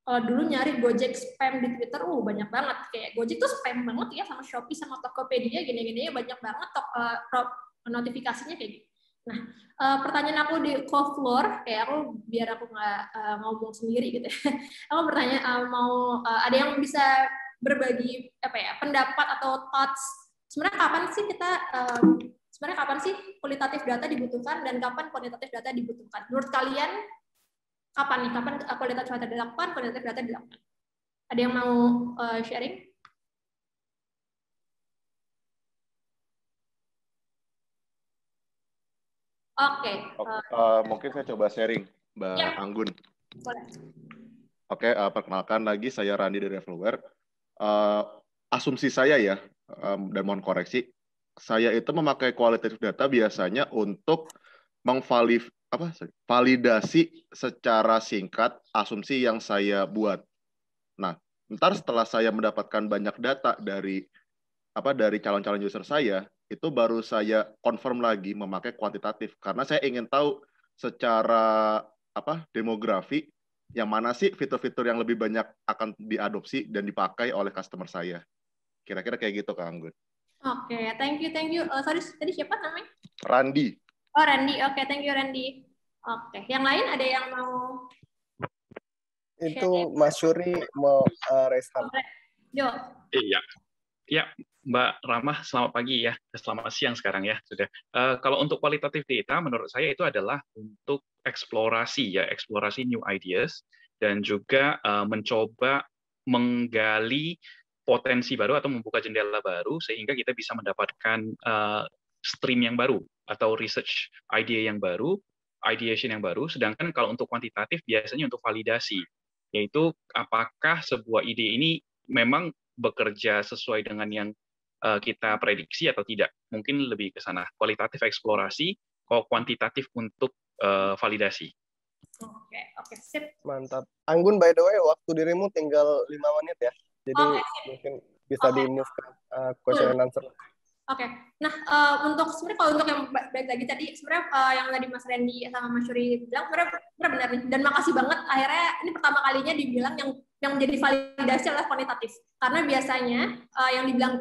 Kalau dulu nyari Gojek spam di Twitter, banyak banget. Kayak Gojek tuh spam banget ya, sama Shopee, sama Tokopedia, gini-gini banyak banget notifikasinya kayak gitu. Nah, pertanyaan aku di co-floor, kayak biar aku nggak ngomong sendiri gitu. Aku bertanya, ada yang bisa berbagi pendapat atau thoughts. Sebenarnya kapan sih kualitatif data dibutuhkan dan kapan kuantitatif data dibutuhkan? Menurut kalian kapan kualitatif data dilakukan, kuantitatif data dilakukan? Ada yang mau sharing? Oke. Mungkin saya coba sharing, Mbak Anggun. Boleh. Oke, perkenalkan lagi, saya Randi dari Revelware. Asumsi saya ya, dan mohon koreksi, saya itu memakai qualitative data biasanya untuk validasi secara singkat asumsi yang saya buat. Nah, ntar setelah saya mendapatkan banyak data dari calon-calon user saya, itu baru saya confirm lagi memakai kuantitatif karena saya ingin tahu secara demografi yang mana sih fitur-fitur yang lebih banyak akan diadopsi dan dipakai oleh customer saya. Kira-kira kayak gitu, Kak Anggun. Oke, thank you. Sorry, tadi siapa namanya? Randi. Oh, Randi. Oke, thank you, Randi. Oke, yang lain ada yang mau? Itu Mas Syuri mau raise hand. Jo. Iya, Mbak Ramah, selamat pagi ya. Selamat siang sekarang ya sudah. Kalau untuk kualitatif data, menurut saya itu adalah untuk eksplorasi new ideas dan juga mencoba menggali potensi baru atau membuka jendela baru sehingga kita bisa mendapatkan stream yang baru atau research idea yang baru, ideation yang baru. Sedangkan kalau untuk kuantitatif biasanya untuk validasi, yaitu apakah sebuah ide ini memang bekerja sesuai dengan yang kita prediksi atau tidak. Mungkin lebih ke sana. Kualitatif eksplorasi, kalau kuantitatif untuk validasi. Oke, sip. Mantap. Anggun, by the way, waktu dirimu tinggal 5 menit ya. Jadi mungkin bisa di-move ke question and answer. Oke. Nah, untuk sebenarnya kalau untuk yang baik lagi tadi, sebenarnya yang tadi Mas Randy sama Mas Syuri bilang sebenarnya benar nih. Dan makasih banget akhirnya ini pertama kalinya dibilang yang menjadi validasi adalah kuantitatif. Karena biasanya yang dibilang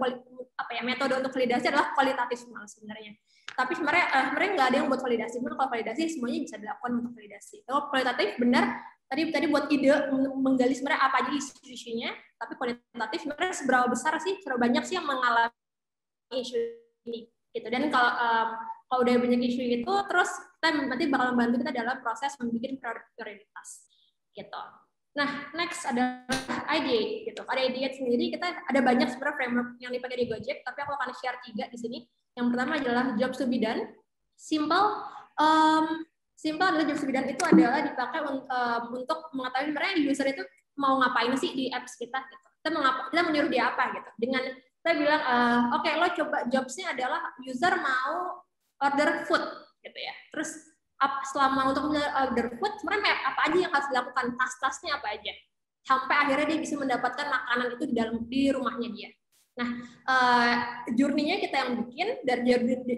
metode untuk validasi adalah kualitatif malah sebenarnya. Tapi sebenarnya nggak ada yang buat validasi. Kalau validasi semuanya bisa dilakukan untuk validasi. Kalau kualitatif benar tadi buat ide menggali sebenarnya apa aja isu-isunya. Tapi kualitatif sebenarnya seberapa banyak sih yang mengalami isu ini gitu. Dan kalau udah banyak isu itu, terus kita nanti bakal membantu kita dalam proses membuat prioritas gitu. Nah, next adalah IDEA gitu. Ada IDEA sendiri, kita ada banyak sebenarnya framework yang dipakai di Gojek, tapi aku akan share 3 di sini. Yang pertama adalah jobs to be done. Simple adalah jobs to be done itu adalah dipakai untuk mengetahui sebenarnya user itu mau ngapain sih di apps kita gitu. Kita menyuruh dia apa gitu. Dengan kita bilang, oke, lo coba jobsnya adalah user mau order food gitu ya. Terus selama untuk order food sebenarnya apa aja yang harus dilakukan, tas-tasnya apa aja, sampai akhirnya dia bisa mendapatkan makanan itu di rumahnya dia. Nah, journey-nya kita yang bikin dari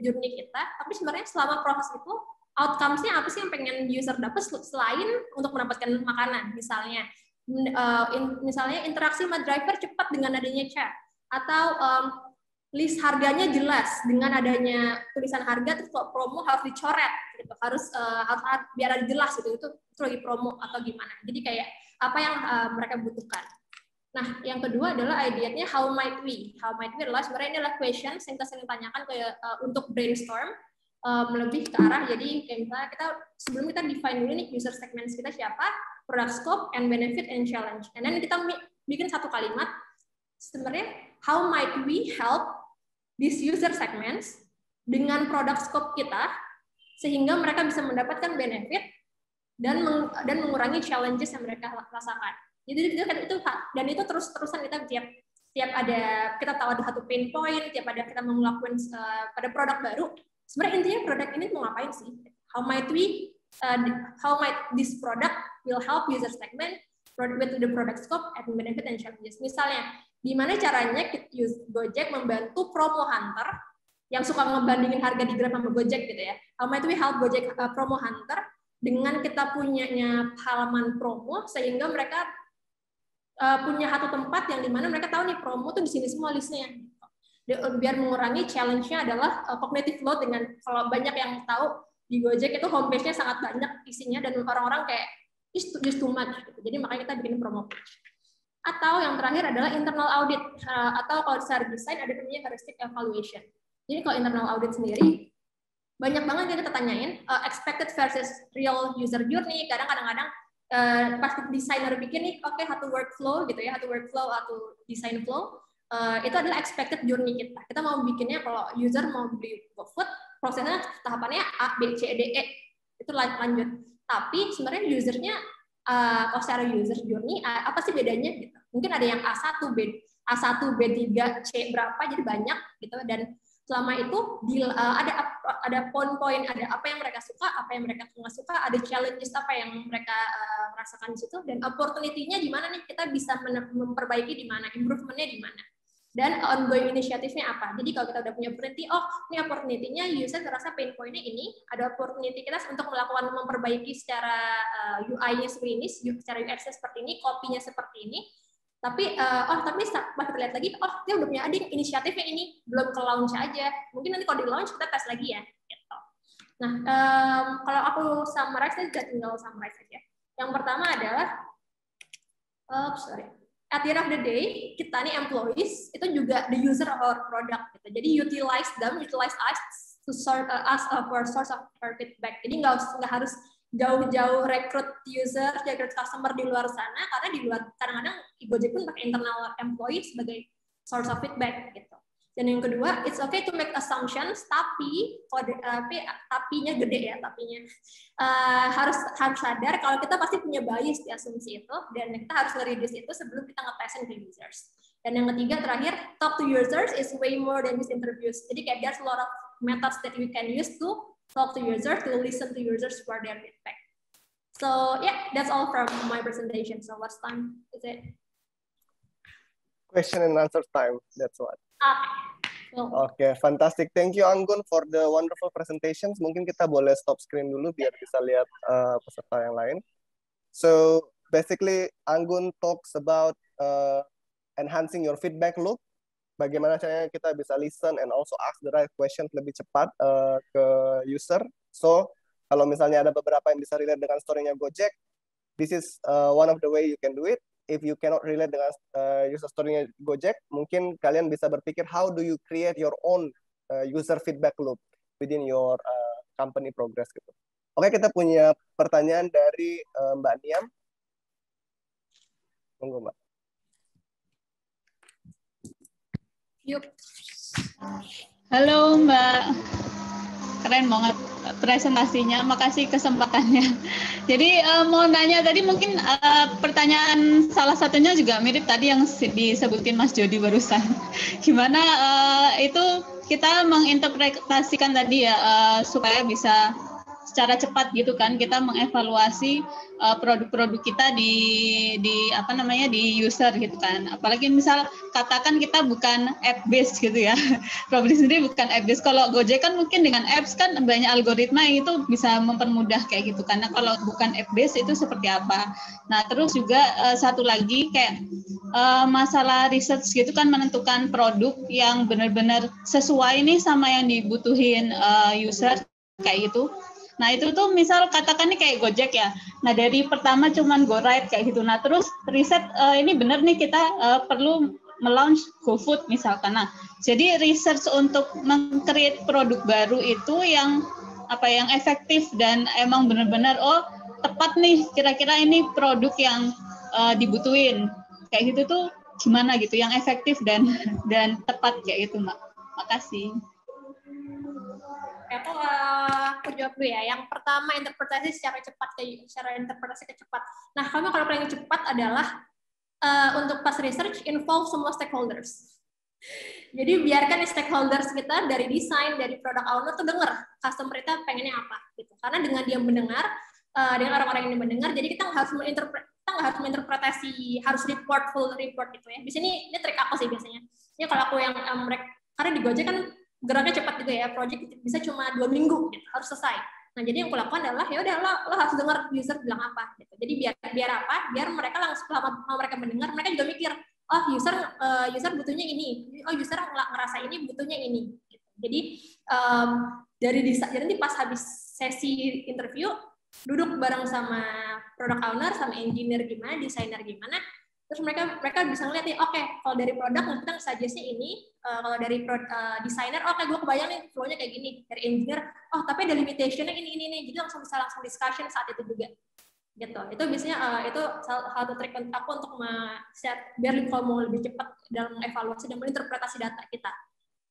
journey kita, tapi sebenarnya selama proses itu outcomes-nya apa sih yang pengen user dapat selain untuk mendapatkan makanan, misalnya interaksi sama driver cepat dengan adanya chat, atau list harganya jelas dengan adanya tulisan harga, terus kalau promo harus dicoret gitu, harus biar jelas gitu, itu lagi promo atau gimana. Jadi kayak apa yang mereka butuhkan. Nah, yang kedua adalah idea-nya how might we adalah sebenarnya ini adalah questions yang kita sering tanyakan untuk brainstorm, lebih ke arah, jadi kayak misalnya kita sebelum kita define dulu nih user segments kita siapa, product scope and benefit and challenge, and then kita bikin satu kalimat sebenarnya how might we help these user segments dengan product scope kita sehingga mereka bisa mendapatkan benefit dan mengurangi challenges yang mereka rasakan. Jadi itu terus-terusan kita tiap ada kita tahu ada satu pain point, tiap ada kita mau melakukan pada produk baru. Sebenarnya intinya produk ini mau ngapain sih? How might this product will help user segment with the product scope and benefit and challenges. Misalnya, gimana caranya Gojek membantu promo hunter yang suka ngebandingin harga di Grab sama Gojek gitu ya. How might we help Gojek promo hunter dengan kita punyanya halaman promo sehingga mereka punya satu tempat yang dimana mereka tahu nih promo tuh di sini semua listnya. Biar mengurangi challenge-nya adalah cognitive load, dengan kalau banyak yang tahu di Gojek itu homepage-nya sangat banyak isinya dan orang-orang kayak just too much gitu. Jadi makanya kita bikin promo page. Atau yang terakhir adalah internal audit, atau kalau secara desain ada namanya heuristic evaluation. Jadi kalau internal audit sendiri banyak banget yang kita tanyain expected versus real user journey. Kadang-kadang pas desainer bikin nih, oke, satu workflow gitu ya, satu design flow, itu adalah expected journey kita. Kita mau bikinnya kalau user mau beli food, prosesnya tahapannya A, B, C, D, E, itu lanjut. Tapi sebenarnya usernya kalau secara user journey apa sih bedanya gitu. Mungkin ada yang A1, B3, C berapa, jadi banyak gitu. Dan Selama itu ada poin-poin, ada apa yang mereka suka, apa yang mereka nggak suka, ada challenges apa yang mereka rasakan di situ, dan opportunity-nya di mana nih kita bisa memperbaiki di mana, improvement-nya di mana, dan ongoing inisiatifnya apa. Jadi kalau kita udah punya opportunity, oh ini opportunity-nya user terasa pain point-nya ini, ada opportunity kita untuk melakukan memperbaiki secara UI-nya seperti ini, secara UX-nya seperti ini, copy-nya seperti ini. Tapi tapi pas kita lihat lagi, oh dia udah punya inisiatifnya ini, belum ke launch aja. Mungkin nanti kalau di launch kita tes lagi ya. Gitu. Nah, kalau aku summarize, saya juga tinggal summarize aja. Yang pertama adalah, at the end of the day, kita nih employees itu juga the user of our product. Gitu. Jadi utilize us to serve us for source of our feedback. Jadi nggak harus jauh-jauh rekrut user, rekrut customer di luar sana, karena di luar kadang-kadang Gojek pun pakai internal employee sebagai source of feedback gitu. Dan yang kedua, it's okay to make assumptions, tapinya gede ya, harus sadar kalau kita pasti punya bias di asumsi itu, dan kita harus nge-reduce itu sebelum kita nge-present ke users. Dan yang ketiga terakhir, talk to users is way more than just interviews. Jadi kayak there's a lot of methods that we can use to talk to users, to listen to users for their feedback. So yeah, that's all from my presentation. So last time is it? Question and answer time. That's what. Okay, fantastic. Thank you Anggun for the wonderful presentations. Mungkin kita boleh stop screen dulu biar bisa lihat peserta yang lain. So basically Anggun talks about enhancing your feedback loop. Bagaimana caranya kita bisa listen and also ask the right questions lebih cepat ke user. So kalau misalnya ada beberapa yang bisa relate dengan story-nya Gojek, this is one of the way you can do it. If you cannot relate dengan user story-nya Gojek, mungkin kalian bisa berpikir how do you create your own user feedback loop within your company progress gitu. Oke, kita punya pertanyaan dari Mbak Niam. Tunggu Mbak. Yuk. Halo Mbak, keren banget presentasinya, makasih kesempatannya. Jadi mau nanya tadi mungkin pertanyaan salah satunya juga mirip tadi yang disebutin Mas Jody barusan. Gimana itu kita menginterpretasikan tadi ya supaya bisa secara cepat gitu kan kita mengevaluasi produk-produk kita di apa namanya di user gitu kan. Apalagi misal katakan kita bukan app based gitu ya. Probably sendiri bukan app based. Kalau Gojek kan mungkin dengan apps kan banyak algoritma yang itu bisa mempermudah kayak gitu. Karena kalau bukan app based itu seperti apa. Nah, terus juga satu lagi kayak masalah research gitu kan menentukan produk yang benar-benar sesuai nih sama yang dibutuhin user kayak gitu. Nah itu tuh misal katakan nih kayak Gojek ya. Nah dari pertama cuman go ride kayak gitu. Nah terus riset ini benar nih kita perlu melaunch GoFood misalkan. Nah jadi research untuk meng-create produk baru itu yang yang efektif dan emang benar-benar tepat nih kira-kira ini produk yang dibutuhin kayak gitu tuh gimana gitu yang efektif dan tepat kayak gitu Mbak. Makasih. Aku jawab dulu ya. Yang pertama interpretasi secara cepat, Nah, kalau paling cepat adalah untuk pas research involve semua stakeholders. Jadi biarkan stakeholders kita dari desain, dari product owner tuh dengar customer kita pengennya apa gitu. Karena dengan dia mendengar, dengan orang-orang yang mendengar, jadi kita nggak harus menginterpretasi, harus full report gitu ya. Di sini ini trik aku sih biasanya. Ini kalau aku yang mereka, karena di Gojek kan geraknya cepat juga ya, project bisa cuma 2 minggu gitu, harus selesai. Nah jadi yang aku lakukan adalah ya udah lo harus dengar user bilang apa gitu. Jadi biar apa? Biar mereka langsung setelah mereka mendengar, mereka juga mikir, oh user butuhnya ini, oh user ngerasa ini butuhnya ini. Gitu. Jadi jadi nanti pas habis sesi interview duduk bareng sama product owner, sama engineer gimana, desainer gimana. Terus mereka bisa ngeliat nih, oke, kalau dari produk kita suggest-nya ini, kalau dari desainer, oke, gue kebayang nih flow-nya kayak gini. Dari engineer, oh tapi ada limitation-nya ini. Jadi langsung discussion saat itu juga. Gitu. Itu biasanya itu salah satu trik aku untuk biar kalau mau lebih cepat dalam evaluasi dan menginterpretasi data kita.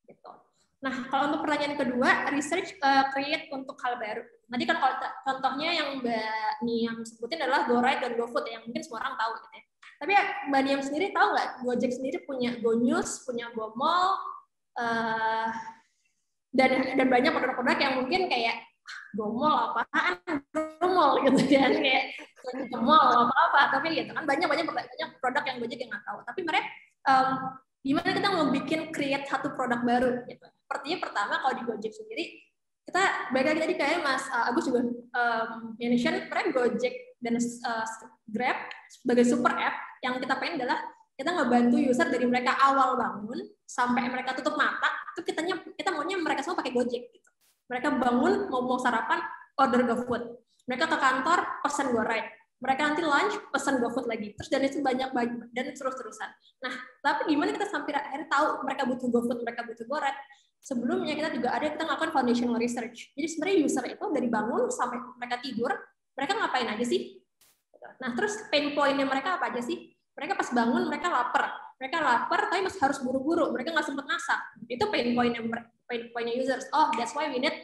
Gitu. Nah, kalau untuk pertanyaan kedua, research create untuk hal baru. Tadi kan kalau contohnya yang Mbak Niam sebutin adalah GoRide dan GoFood yang mungkin semua orang tahu gitu ya. Tapi Mbak Niam sendiri tahu nggak, Gojek sendiri punya GoNews, punya GoMall, Dan banyak produk-produk yang mungkin kayak domol apaan, domol gitu kan, kayak domol apa-apa, tapi gitu kan banyak produk yang Gojek yang nggak tahu. Tapi mereka gimana kita mau bikin create satu produk baru gitu. Sepertinya pertama kalau di Gojek sendiri, kita balik lagi tadi kayak Mas Agus juga mention, mereka Gojek dan Grab sebagai super app yang kita pengen adalah kita ngebantu user dari mereka awal bangun sampai mereka tutup mata, itu kita maunya mereka semua pakai Gojek gitu. Mereka bangun mau sarapan, order GoFood. Mereka ke kantor, pesan GoRide. Mereka nanti lunch, pesan GoFood lagi. Terus dan itu banyak dan terus-terusan. Nah, tapi gimana kita sampai akhirnya tahu mereka butuh GoFood, mereka butuh GoRide? Sebelumnya kita melakukan foundational research. Jadi sebenarnya user itu dari bangun sampai mereka tidur, mereka ngapain aja sih? Nah, terus pain point-nya mereka apa aja sih? Mereka pas bangun, mereka lapar, tapi masih harus buru-buru, mereka nggak sempat masak. Itu pain point-nya users. Oh, that's why we need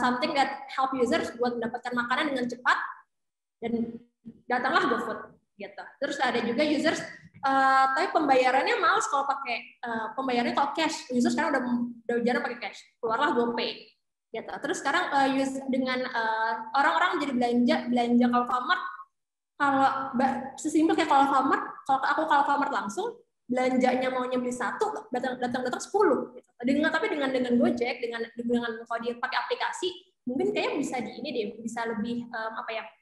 something that help users buat mendapatkan makanan dengan cepat, dan datanglah GoFood. Gitu. Terus ada juga users, tapi pembayarannya males kalau pakai pembayarannya kalau cash. Users sekarang udah jarang pakai cash, keluarlah GoPay. Gitu. Terus sekarang dengan orang-orang jadi belanja Alfamart. Kalau sesimpel kayak kalau aku Alfamart langsung belanjanya maunya beli 1, datang 10 gitu. Tapi dengan Gojek, dengan kalau dia pakai aplikasi, mungkin kayaknya bisa bisa lebih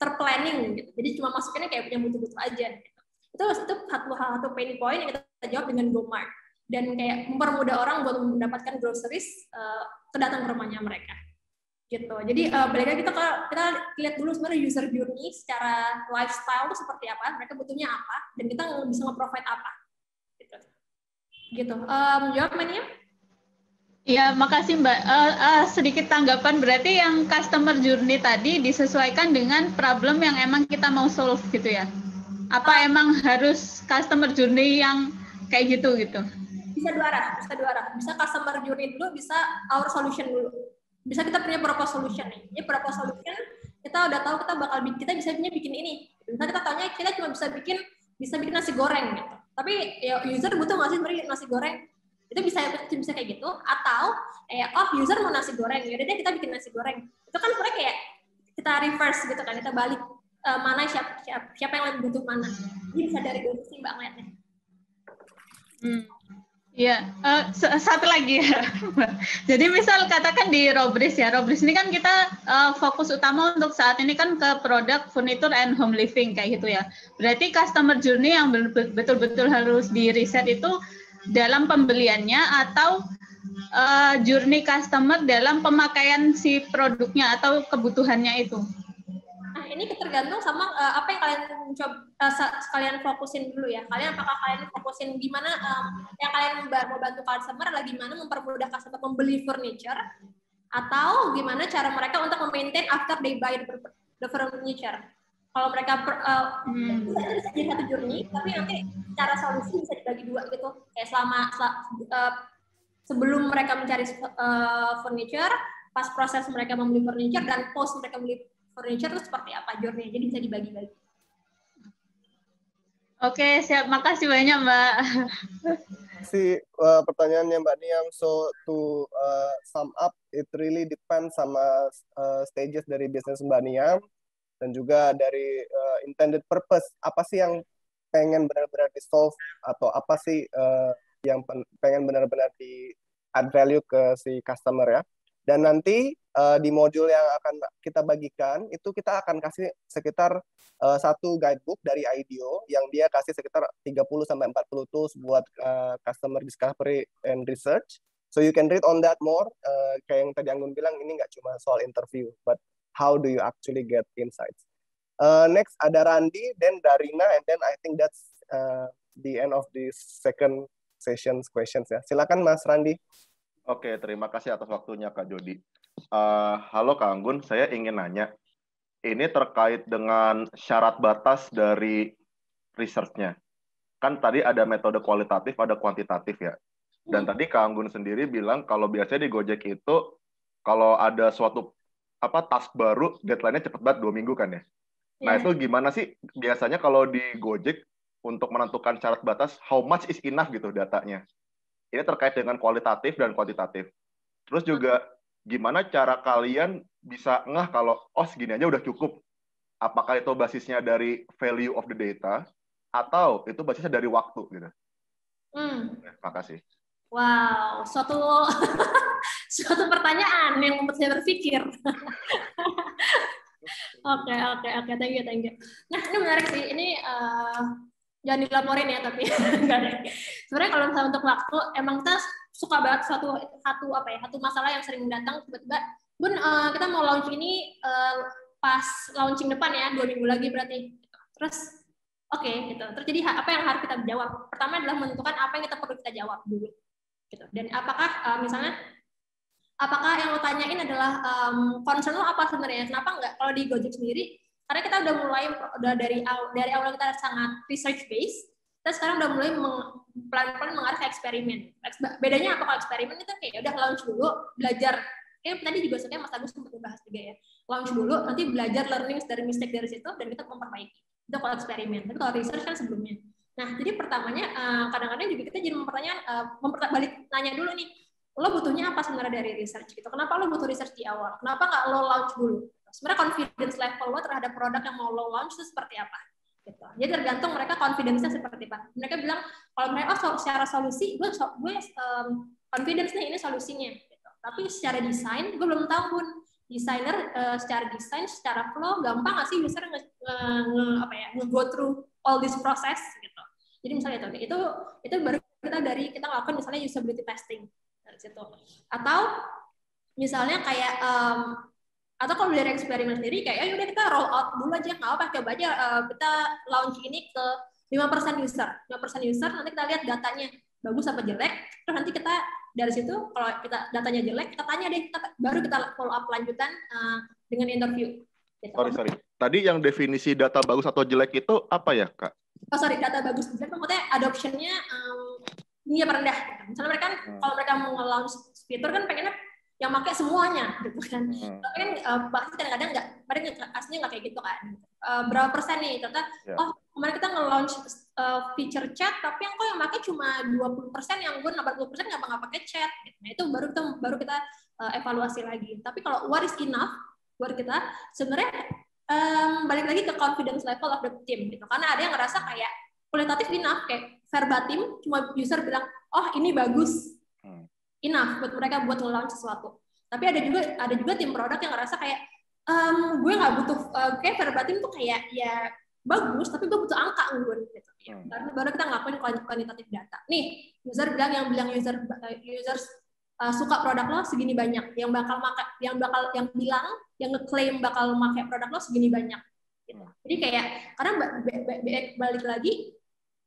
terplanning gitu. Jadi cuma masukinnya kayak punya butuh-butuh aja gitu. Itu satu pain point yang kita jawab dengan GoMart, dan kayak mempermudah orang buat mendapatkan groceries kedatang ke rumahnya mereka. Gitu. Jadi balik lagi kita lihat dulu sebenarnya user journey secara lifestyle itu seperti apa, mereka butuhnya apa, dan kita bisa nge-provide apa. Gitu. Jawab Mania? Ya, makasih Mbak. Sedikit tanggapan, berarti yang customer journey tadi disesuaikan dengan problem yang emang kita mau solve gitu ya? Apa emang harus customer journey yang kayak gitu? Bisa dua arah. Bisa customer journey dulu, bisa our solution dulu. Bisa kita punya proposal solution nih. Ini proposal solution, kita udah tahu kita bisa bikin ini. Misalnya kita tanya, kita cuma bisa bikin nasi goreng gitu. Tapi ya user butuh nggak sih sebenarnya nasi goreng? Itu bisa kayak gitu. Atau user mau nasi goreng, yaudah deh kita bikin nasi goreng. Itu kan sebenarnya kayak kita reverse gitu kan, kita balik mana siapa yang lebih butuh mana. Jadi bisa dari dulu sih Mbak ngeliatnya. Iya, satu lagi ya. Jadi misal katakan di Robris ya, Robris ini kan kita fokus utama untuk saat ini kan ke produk furniture and home living kayak gitu ya. Berarti customer journey yang betul-betul harus di riset itu dalam pembeliannya atau journey customer dalam pemakaian si produknya atau kebutuhannya itu. Nah, ini tergantung sama apa yang kalian kalian fokusin dulu ya. Apakah kalian fokusin gimana yang kalian mau bantu customer adalah gimana mempermudah customer membeli furniture, atau gimana cara mereka untuk memaintain after they buy the furniture. Kalau mereka bisa jadi satu journey, tapi nanti cara solusi bisa dibagi dua gitu. Kayak sebelum mereka mencari furniture, pas proses mereka membeli furniture, dan post mereka beli furniture itu seperti apa journey, jadi bisa dibagi-bagi. Oke, siap. Makasih banyak, Mbak. Pertanyaannya Mbak Niam. So to sum up, it really depends sama stages dari bisnis Mbak Niam dan juga dari intended purpose. Apa sih yang pengen benar-benar di solve, atau apa sih yang pengen benar-benar di add value ke si customer ya. Dan nanti di modul yang akan kita bagikan, itu kita akan kasih sekitar satu guidebook dari IDEO yang dia kasih sekitar 30-40 tools buat customer discovery and research. So you can read on that more. Kayak yang tadi Anggun bilang, ini nggak cuma soal interview, but how do you actually get insights. Next ada Randi, then Darina, and then I think that's the end of the second session's questions ya. Silakan Mas Randi. Oke, terima kasih atas waktunya Kak Jody. Halo Kak Anggun, saya ingin nanya, ini terkait dengan syarat batas dari research-nya. Kan tadi ada metode kualitatif, ada kuantitatif ya. Dan tadi Kak Anggun sendiri bilang kalau biasanya di Gojek itu, kalau ada suatu task baru, deadline-nya cepat banget 2 minggu kan ya. Nah itu gimana sih biasanya kalau di Gojek untuk menentukan syarat batas, how much is enough gitu datanya? Ini terkait dengan kualitatif dan kuantitatif. Terus juga gimana cara kalian bisa ngeh kalau segini aja udah cukup? Apakah itu basisnya dari value of the data atau itu basisnya dari waktu gitu? Makasih. Wow, suatu pertanyaan yang membuat saya berpikir. Oke, thank you. Nah, ini menarik sih. Ini jangan dilaporin ya, tapi enggak deh. Sebenarnya kalau misalnya untuk waktu, emang kita suka banget satu masalah yang sering datang tiba-tiba, Bun, kita mau launch ini pas launching depan ya, 2 minggu lagi berarti. Terus oke, gitu. Terus jadi apa yang harus kita jawab? Pertama adalah menentukan apa yang kita perlu kita jawab dulu. Gitu. Dan apakah apakah yang lo tanyain adalah concern lo apa sebenarnya? Kenapa enggak? Kalau di Gojek sendiri, karena kita udah dari awal kita sangat research based, kita sekarang udah mulai pelan-pelan mengarah ke eksperimen. Bedanya apa kalau eksperimen itu kayak udah launch dulu, belajar. Kayak tadi juga sebenarnya Mas Agus sempat bahas juga ya. Launch dulu, nanti belajar learning dari mistake dari situ dan kita memperbaiki. Itu kalau eksperimen. Tapi kalau research kan sebelumnya. Nah, jadi pertamanya kadang-kadang juga kita jadi balik nanya dulu nih, lo butuhnya apa sebenarnya dari research gitu? Kenapa lo butuh research di awal? Kenapa nggak lo launch dulu? Sebenarnya confidence level lo terhadap produk yang mau lo launch itu seperti apa? Gitu. Jadi tergantung mereka confidence-nya seperti apa. Mereka bilang kalau mereka secara solusi gue confidence nih ini solusinya. Gitu. Tapi secara desain gue belum tahu Bun. Desainer secara desain, secara flow gampang nggak sih user nge-go through all this process gitu. Jadi misalnya itu baru kita lakukan misalnya usability testing dari situ. Atau misalnya kayak atau kalau dari eksperimen sendiri kayak udah kita roll out dulu aja, nggak apa coba aja kita launch ini ke 5% user nanti kita lihat datanya bagus apa jelek, terus nanti kita dari situ kalau kita datanya jelek kita tanya deh, baru kita follow up lanjutan dengan interview. Gitu. Sorry. Tadi yang definisi data bagus atau jelek itu apa ya, Kak? Data bagus jelek maksudnya adoption-nya rendah. Misalnya mereka kalau mereka mau nge-launch fitur kan pengennya yang pakai semuanya gitu kan. Tapi kan pasti kadang-kadang mereka aslinya nggak kayak gitu kan. Berapa persen nih ternyata kemarin kita nge-launch feature chat tapi yang pakai cuma 20%, yang gue 80% nggak pakai chat gitu. Nah, itu baru kita evaluasi lagi. Tapi kalau what is enough buat kita sebenarnya balik lagi ke confidence level of the team gitu. Karena ada yang ngerasa kayak kualitatif enough, kayak verbatim cuma user bilang ini bagus, enough buat mereka buat nge-launch sesuatu. Tapi ada juga tim produk yang ngerasa kayak gue nggak butuh kayak verbatim tuh kayak ya bagus, tapi gue butuh angka ungguan gitu. Karena baru kita ngelakuin kuantitatif data. Nih user bilang users suka produk lo segini banyak, yang ngeklaim bakal pakai produk lo segini banyak. Gitu. Jadi kayak karena balik lagi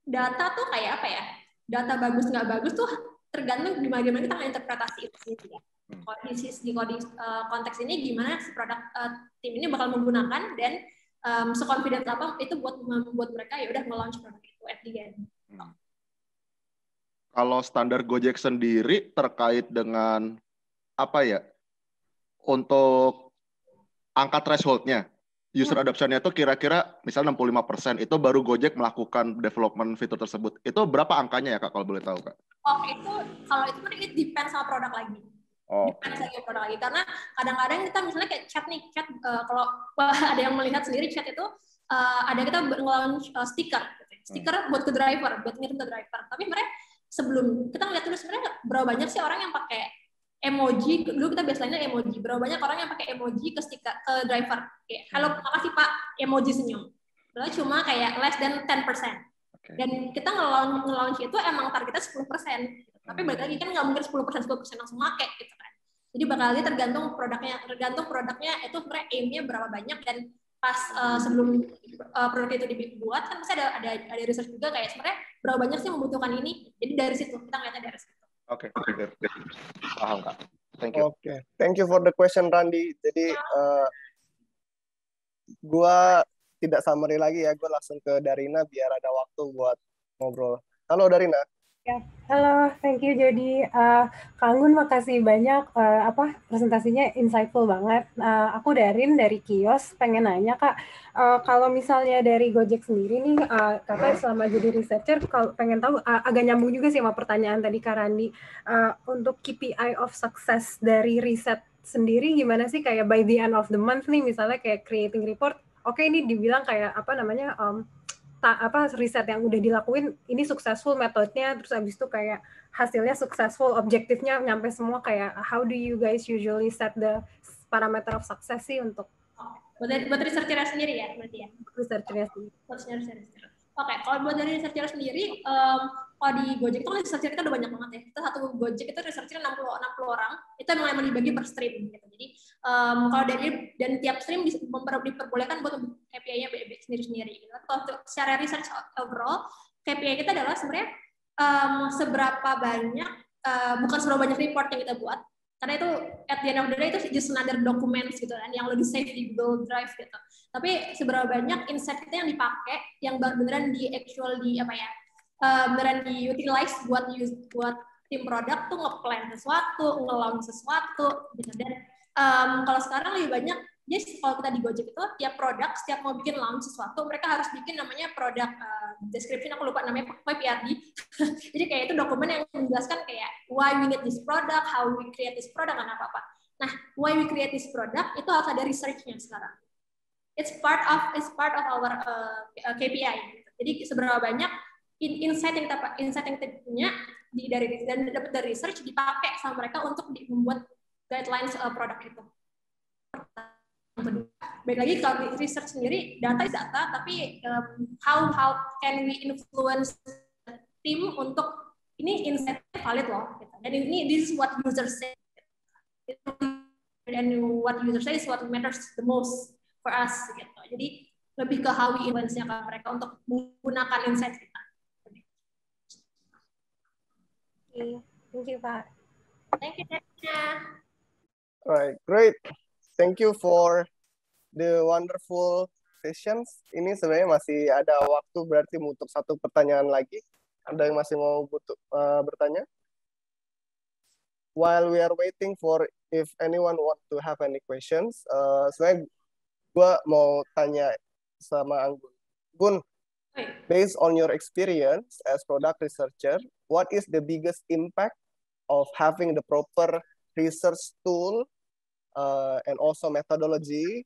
data tuh kayak apa ya? Data bagus nggak bagus tuh tergantung gimana kita menginterpretasi itu sendiri. Di konteks ini gimana si produk tim ini bakal menggunakan dan se-confident apa itu buat membuat mereka ya udah nge-launch produk itu at the end. Kalau standar Gojek sendiri terkait dengan apa ya? Untuk angka threshold-nya, user adoption-nya itu kira-kira misalnya 65%, itu baru Gojek melakukan development fitur tersebut. Itu berapa angkanya ya Kak kalau boleh tahu Kak? Itu kalau itu kan it depends sama produk lagi. Depends lagi produk lagi karena kadang-kadang kita misalnya kayak chat kalau ada yang melihat sendiri chat itu ada kita nge-launch stiker buat ke driver, buat ngirim ke driver. Tapi sebenarnya sebelum kita ngeliat dulu sebenarnya berapa banyak sih orang yang pakai emoji, dulu kita biasanya emoji, berapa banyak orang yang pakai emoji ke stiker ke driver, kayak halo makasih Pak, emoji senyum. Padahal cuma kayak less than 10%. Dan kita nge-launch itu emang targetnya 10%. Tapi balik lagi kan nggak mungkin 10% langsung pakai gitu kan. Jadi bakal lagi tergantung produknya itu sebenarnya aim-nya berapa banyak, dan pas sebelum produk itu dibuat kan pasti ada research juga kayak sebenarnya berapa banyak sih membutuhkan ini. Jadi dari situ kita ngeliatnya dari situ. Oke. Paham Kak. Thank you. Oke. Thank you for the question Randy. Jadi gua tidak summary lagi ya, gue langsung ke Darina biar ada waktu buat ngobrol. Halo Darina. Ya, halo, thank you Jody. Kang Gun, makasih banyak presentasinya insightful banget. Aku Darin dari Kios, pengen nanya Kak, kalau misalnya dari Gojek sendiri nih, Kakak selama jadi researcher, kalau pengen tahu, agak nyambung juga sih sama pertanyaan tadi Kak Randi, untuk KPI of success dari riset sendiri gimana sih, kayak by the end of the month nih, misalnya kayak creating report, oke ini dibilang kayak riset yang udah dilakuin ini successful metodenya, terus abis itu kayak hasilnya successful, objektifnya nyampe semua, kayak how do you guys usually set the parameter of success sih untuk buat researcher sendiri ya berarti ya? Researcher sendiri. Oke, kalau buat dari researcher sendiri, kalau di Gojek itu kan researcher kita udah banyak banget ya. Kita satu Gojek itu researcher 60 orang, itu memang dibagi per stream gitu. Jadi kalau dari dan tiap stream diperbolehkan buat KPI-nya sendiri-sendiri. Gitu. Kalau secara research overall, KPI kita adalah sebenarnya seberapa banyak, bukan seberapa banyak report yang kita buat, karena itu at the end of the day itu just another documents gitu kan, yang lo di save di Google Drive gitu. Tapi seberapa banyak insight kita yang dipakai, yang beneran di actual di beneran di utilize buat tim produk tuh nge-plan sesuatu, nge-launch sesuatu gitu. Dan kalau sekarang lebih banyak, jadi kalau kita di Gojek itu tiap produk setiap mau bikin launch sesuatu, mereka harus bikin namanya product description, aku lupa namanya PRD. Jadi kayak itu dokumen yang menjelaskan kayak why we need this product, how we create this product, dan apa-apa. Nah, why we create this product itu harus ada research-nya sekarang. It's part of our KPI. Jadi seberapa banyak insight yang kita punya dapat dari research dipakai sama mereka untuk membuat guidelines produk itu. Baik lagi kalau di research sendiri, data is data, tapi how can we influence tim untuk ini insight-nya valid loh, gitu. Dan ini this is what users say, and what users say is what matters the most for us, gitu. Jadi lebih ke how we influence-nya ke mereka untuk menggunakan insight kita. Okay. Thank you, Pak. Thank you, Dana. Alright, great. Thank you for the wonderful sessions. Ini sebenarnya masih ada waktu, berarti untuk satu pertanyaan lagi. Ada yang masih mau bertanya? While we are waiting for if anyone want to have any questions, sebenarnya gue mau tanya sama Anggun. Gun, based on your experience as product researcher, what is the biggest impact of having the proper research tool and also methodology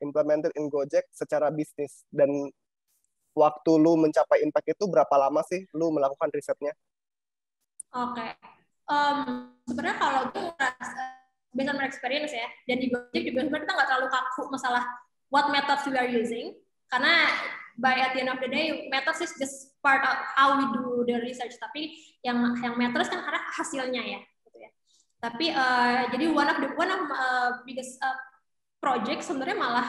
implemented in Gojek secara bisnis, dan waktu lu mencapai impact itu berapa lama sih lu melakukan risetnya? Oke. Sebenarnya kalau gue ngerasa based on my experience ya, dan di Gojek juga sebenarnya kita nggak terlalu kaku masalah what methods we are using, karena by at the end of the day methods is just part of how we do the research, tapi yang matters kan karena hasilnya ya, gitu ya. Tapi jadi one of biggest project sebenarnya malah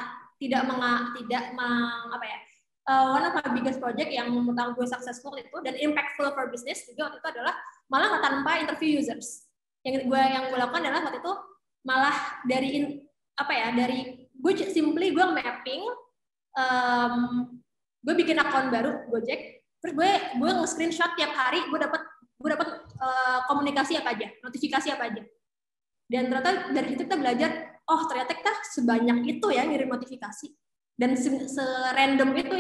one of my biggest project yang menurut gue successful itu dan impactful for business juga waktu itu adalah malah nggak tanpa interview users. Yang gue lakukan adalah waktu itu malah dari gue simply gue mapping, gue bikin akun baru Gojek, terus gue nge-screenshot tiap hari gue dapat komunikasi apa aja, notifikasi apa aja, dan ternyata dari situ kita belajar, oh ternyata kita sebanyak itu ya ngirim notifikasi, dan se-random itu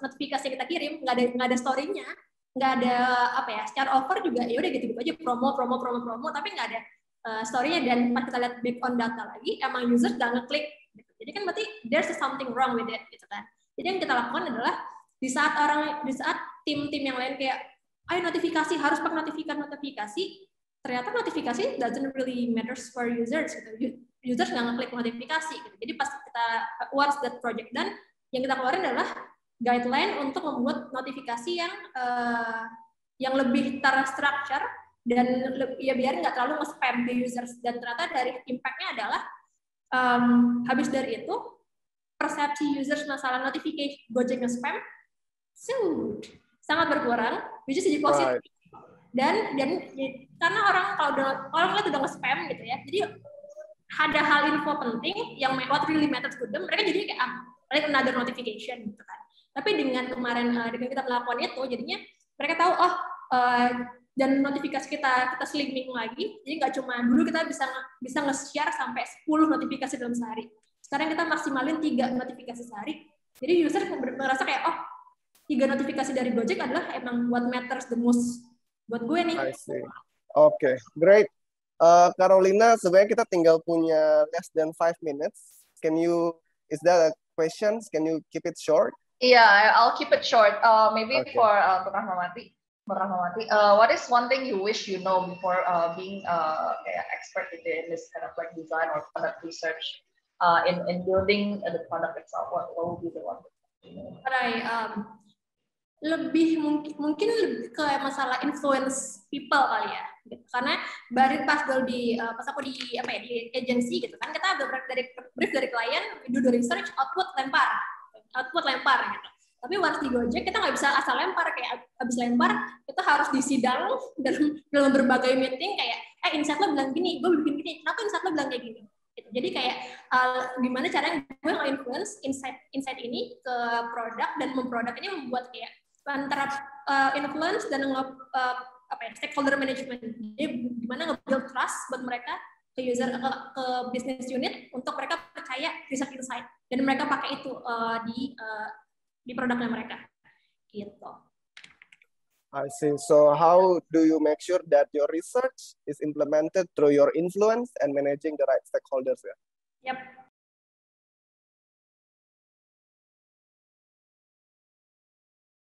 notifikasi yang kita kirim, nggak ada story-nya, nggak ada secara offer juga ya udah gitu aja promo, tapi nggak ada story-nya. Dan pas kita lihat back on data lagi, emang user nggak ngeklik gitu. Jadi kan berarti there's something wrong with it gitu kan. Jadi yang kita lakukan adalah di saat tim-tim yang lain kayak ayo notifikasi, harus pakai notifikasi, ternyata notifikasi doesn't really matters for users gitu. Users nggak ngeklik notifikasi gitu. Jadi pas kita once that project done, yang kita keluarin adalah guideline untuk membuat notifikasi yang lebih terstruktur dan ya biar nggak terlalu nge-spam ke users. Dan ternyata dari impact-nya adalah habis dari itu persepsi users masalah notifikasi Gojek nge-spam sangat berkurang, which is jadi positif. Dan karena orang lihat udah nge-spam gitu ya, jadi ada hal info penting yang what really matters to them, mereka jadi kayak like another notification gitu kan. Tapi dengan kemarin dengan kita melakukan itu, jadinya mereka tahu, oh dan notifikasi kita slimming lagi. Jadi nggak cuma dulu kita bisa nge-share sampai 10 notifikasi dalam sehari. Sekarang kita maksimalin 3 notifikasi sehari. Jadi user merasa kayak, oh 3 notifikasi dari Gojek adalah emang what matters the most buat gue nih. I see. Oke, great. Carolina, sebenarnya kita tinggal punya less than 5 minutes. Is that a question? Can you keep it short? Yeah, I'll keep it short. Maybe okay. For Rahmawati. What is one thing you wish you know before being expert in this kind of like design or product research in building the product itself? What would be the one? Lebih mungkin lebih ke masalah influence people kali ya, gitu. Karena pas aku di agency gitu kan, kita ada brief dari klien, do the research, output lempar gitu. Tapi once di Gojek kita nggak bisa asal lempar, kayak abis lempar kita harus disidang dalam berbagai meeting kayak insight lo bilang gini, gue bikin gini, kenapa insight lo bilang kayak gini? Gitu. Jadi kayak gimana caranya gue nge-influence insight ini ke produk dan produk ini membuat kayak antara influence dan stakeholder management. Jadi gimana nge-build trust buat mereka ke user ke business unit untuk mereka percaya research insight dan mereka pakai itu di produknya mereka. Gitu. I see. So how do you make sure that your research is implemented through your influence and managing the right stakeholders? Yep.